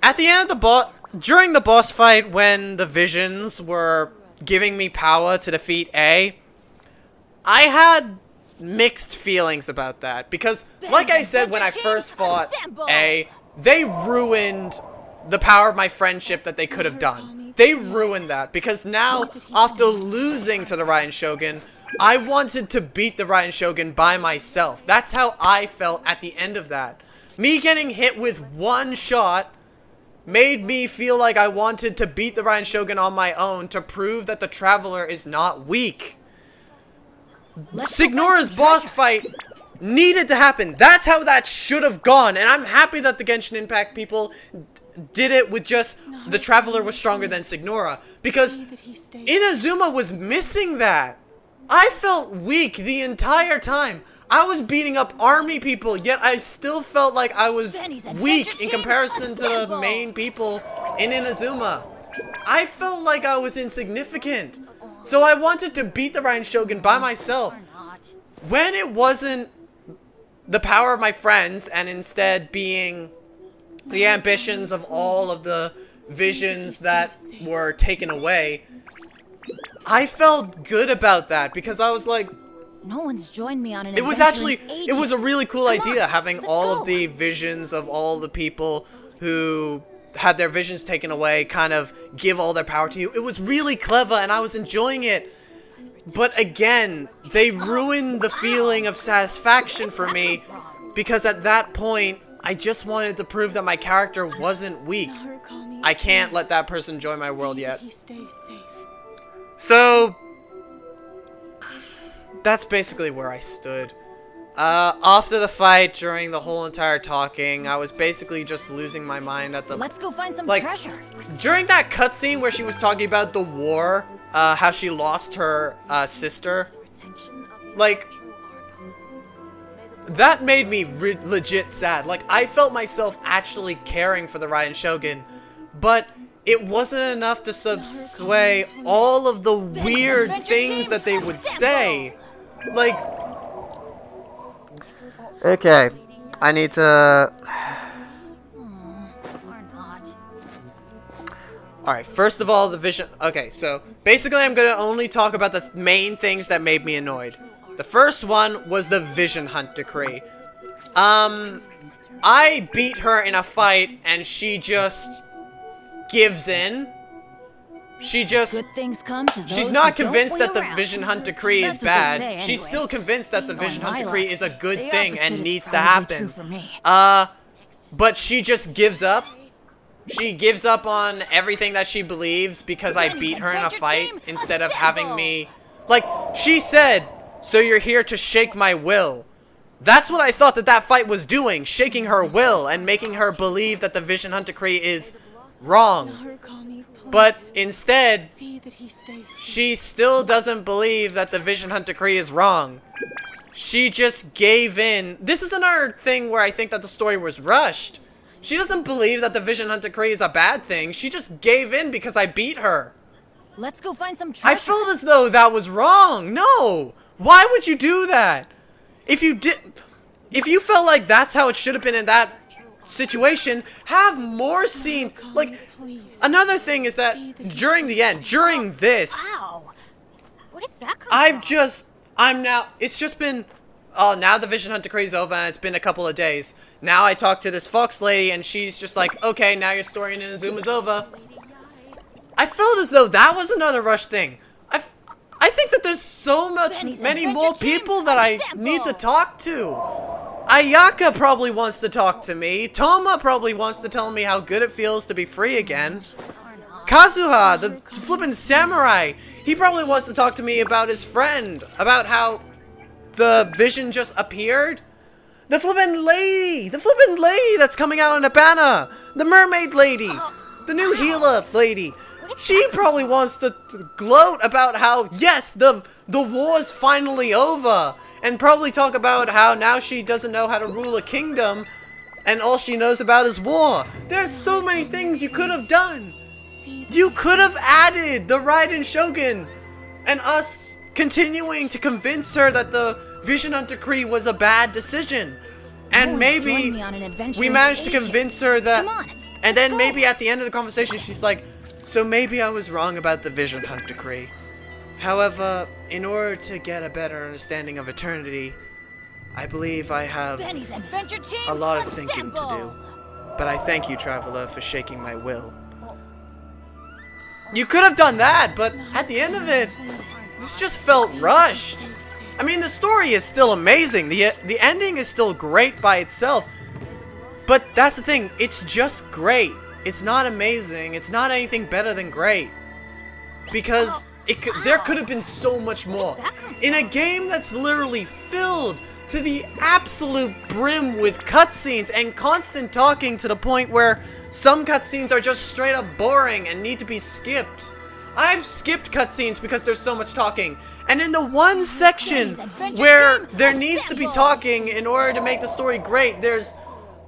At the end of the during the boss fight, when the visions were giving me power to defeat A, I had mixed feelings about that, because like I said when I first fought A, they ruined the power of my friendship that they could have done. They ruined that, because now, after losing to the Ryan Shogun, I wanted to beat the Ryan Shogun by myself. That's how I felt at the end of that. Me getting hit with one shot made me feel like I wanted to beat the Ryan Shogun on my own to prove that the Traveler is not weak. Signora's boss fight needed to happen. That's how that should have gone, and I'm happy that the Genshin Impact people did it with just the Traveler was stronger than Signora, because Inazuma was missing that. I felt weak the entire time. I was beating up army people, yet I still felt like I was weak in comparison to the main people in Inazuma. I felt like I was insignificant. So I wanted to beat the Ryan Shogun by myself. When it wasn't the power of my friends, and instead being the ambitions of all of the visions that were taken away, I felt good about that, because I was like, No one's joined me on an it was adventure actually, in it was a ages. really cool Come idea, on, having let's all go. of the visions of all the people who had their visions taken away kind of give all their power to you. It was really clever, and I was enjoying it. But again, they ruined the feeling of satisfaction for me, because at that point, I just wanted to prove that my character wasn't weak. I can't let that person join my world yet. So, that's basically where I stood. After the fight, during the whole entire talking, I was basically just losing my mind at the... Let's go find some like, treasure. During that cutscene where she was talking about the war, how she lost her sister, like, that made me legit sad. Like, I felt myself actually caring for the Ryan Shogun, but it wasn't enough to subsway all of the weird things that they would say. Like, okay, I need to... Alright, first of all, the vision... Okay, so, basically I'm gonna only talk about the main things that made me annoyed. The first one was the Vision Hunt decree. I beat her in a fight and she just gives in. Good things come to those She's not who don't convinced that wait the around. Vision Hunt Decree is That's what they say bad. anyway. She's still convinced that the Vision Hunt my Decree luck, is a good the thing opposite and is needs to probably happen. true for me. But she just gives up. She gives up on everything that she believes because I beat her in a fight instead of having me... Like, she said, so you're here to shake my will. That's what I thought that fight was doing, shaking her will and making her believe that the Vision Hunt Decree is wrong. But instead, she still doesn't believe that the Vision Hunt Decree is wrong. She just gave in. This is another thing where I think that the story was rushed. She doesn't believe that the Vision Hunt Decree is a bad thing. She just gave in because I beat her. Let's go find some treasure. I felt as though that was wrong. No. Why would you do that? If you felt like that's how it should have been in that situation, have more scenes. Like, another thing is that during the end, during this, Wow. Where did that come from? it's just been, oh, now the Vision Hunt Decree is over and it's been a couple of days. Now I talked to this fox lady and she's just like, okay, now your story in Inazuma's over. I felt as though that was another rush thing. I think that there's many more people that I need to talk to. Ayaka probably wants to talk to me. Toma probably wants to tell me how good it feels to be free again. Kazuha, the flippin' samurai, he probably wants to talk to me about his friend, about how the vision just appeared. The flippin' lady that's coming out in a banner, the mermaid lady, the new healer lady. She probably wants to gloat about how, yes, the war's finally over, and probably talk about how now she doesn't know how to rule a kingdom, and all she knows about is war. There's so many things you could have done. You could have added the Raiden Shogun, and us continuing to convince her that the Vision Hunt Decree was a bad decision. And maybe we managed to convince her that, and then maybe at the end of the conversation she's like, so maybe I was wrong about the Vision Hunt Decree. However, in order to get a better understanding of eternity, I believe I have a lot of thinking to do. But I thank you, Traveler, for shaking my will. You could have done that, but at the end of it, this just felt rushed. I mean, the story is still amazing. The ending is still great by itself. But that's the thing, it's just great. It's not amazing. It's not anything better than great. Because there could have been so much more. In a game that's literally filled to the absolute brim with cutscenes and constant talking to the point where some cutscenes are just straight up boring and need to be skipped. I've skipped cutscenes because there's so much talking. And in the one section where there needs to be talking in order to make the story great, there's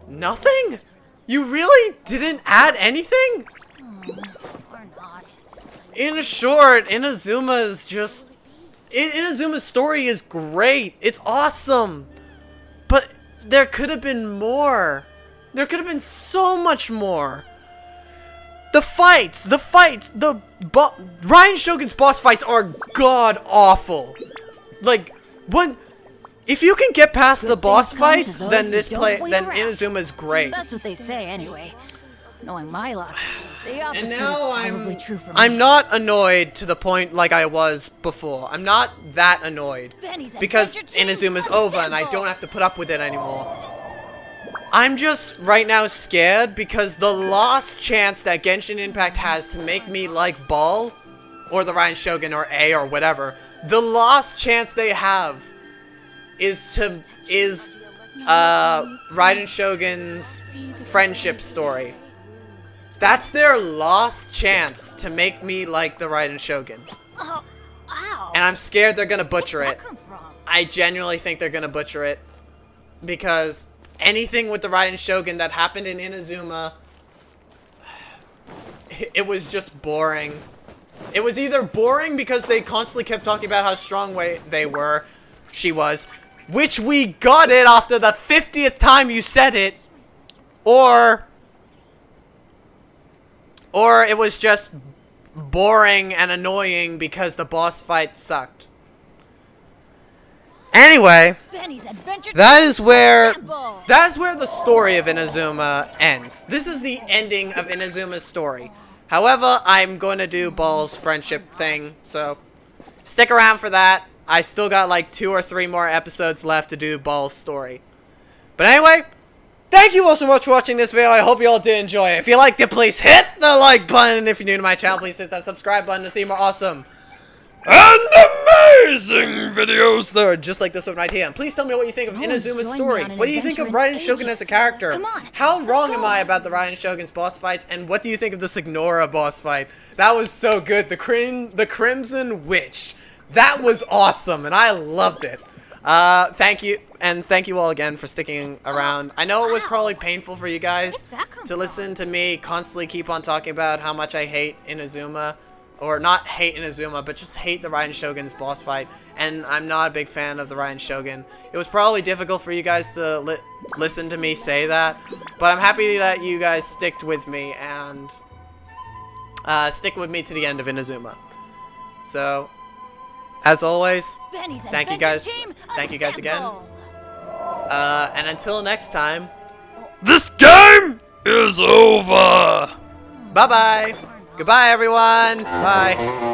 nothing? You really didn't add anything? In short, Inazuma's story is great. It's awesome. But there could have been more. There could have been so much more. The fights, Ryan Shogun's boss fights are god-awful. Like, if you can get past the boss fights, then Inazuma's great. That's what they say anyway. Knowing my luck, the opposite And now is probably true for me. I'm not annoyed to the point like I was before. I'm not that annoyed. Because Inazuma's over and I don't have to put up with it anymore. I'm just right now scared because the lost chance that Genshin Impact has to make me like Ball, or the Ryan Shogun, or A, or whatever, the lost chance they have is Raiden Shogun's friendship story. That's their lost chance to make me like the Raiden Shogun. Oh, ow. And I'm scared they're gonna butcher Where'd it. that come from? I genuinely think they're gonna butcher it. Because anything with the Raiden Shogun that happened in Inazuma, it was just boring. It was either boring because they constantly kept talking about how strong she was, which we got it after the 50th time you said it, or it was just boring and annoying because the boss fight sucked. Anyway, Benny's Adventure That's where Temple. the story of Inazuma ends. This is the ending of Inazuma's story. However, I'm going to do Ball's friendship thing, so stick around for that. I still got like 2 or 3 more episodes left to do Ball's story. But anyway, thank you all so much for watching this video. I hope you all did enjoy it. If you liked it, please hit the like button. If you're new to my channel, please hit that subscribe button to see more awesome and amazing videos that are just like this one right here. And please tell me what you think of Inazuma's story. What do you think of Raiden Shogun as a character? How wrong am I about the Raiden Shogun's boss fights? And what do you think of the Signora boss fight? That was so good. The Crimson Witch. That was awesome, and I loved it. Thank you, and thank you all again for sticking around. I know it was probably painful for you guys to listen to me constantly keep on talking about how much I hate Inazuma. Or not hate Inazuma, but just hate the Raiden Shogun's boss fight. And I'm not a big fan of the Raiden Shogun. It was probably difficult for you guys to listen to me say that. But I'm happy that you guys sticked with me and stick with me to the end of Inazuma. So, as always, thank you guys. Thank you guys again. And until next time, this game is over. Bye-bye. Goodbye, everyone. Bye.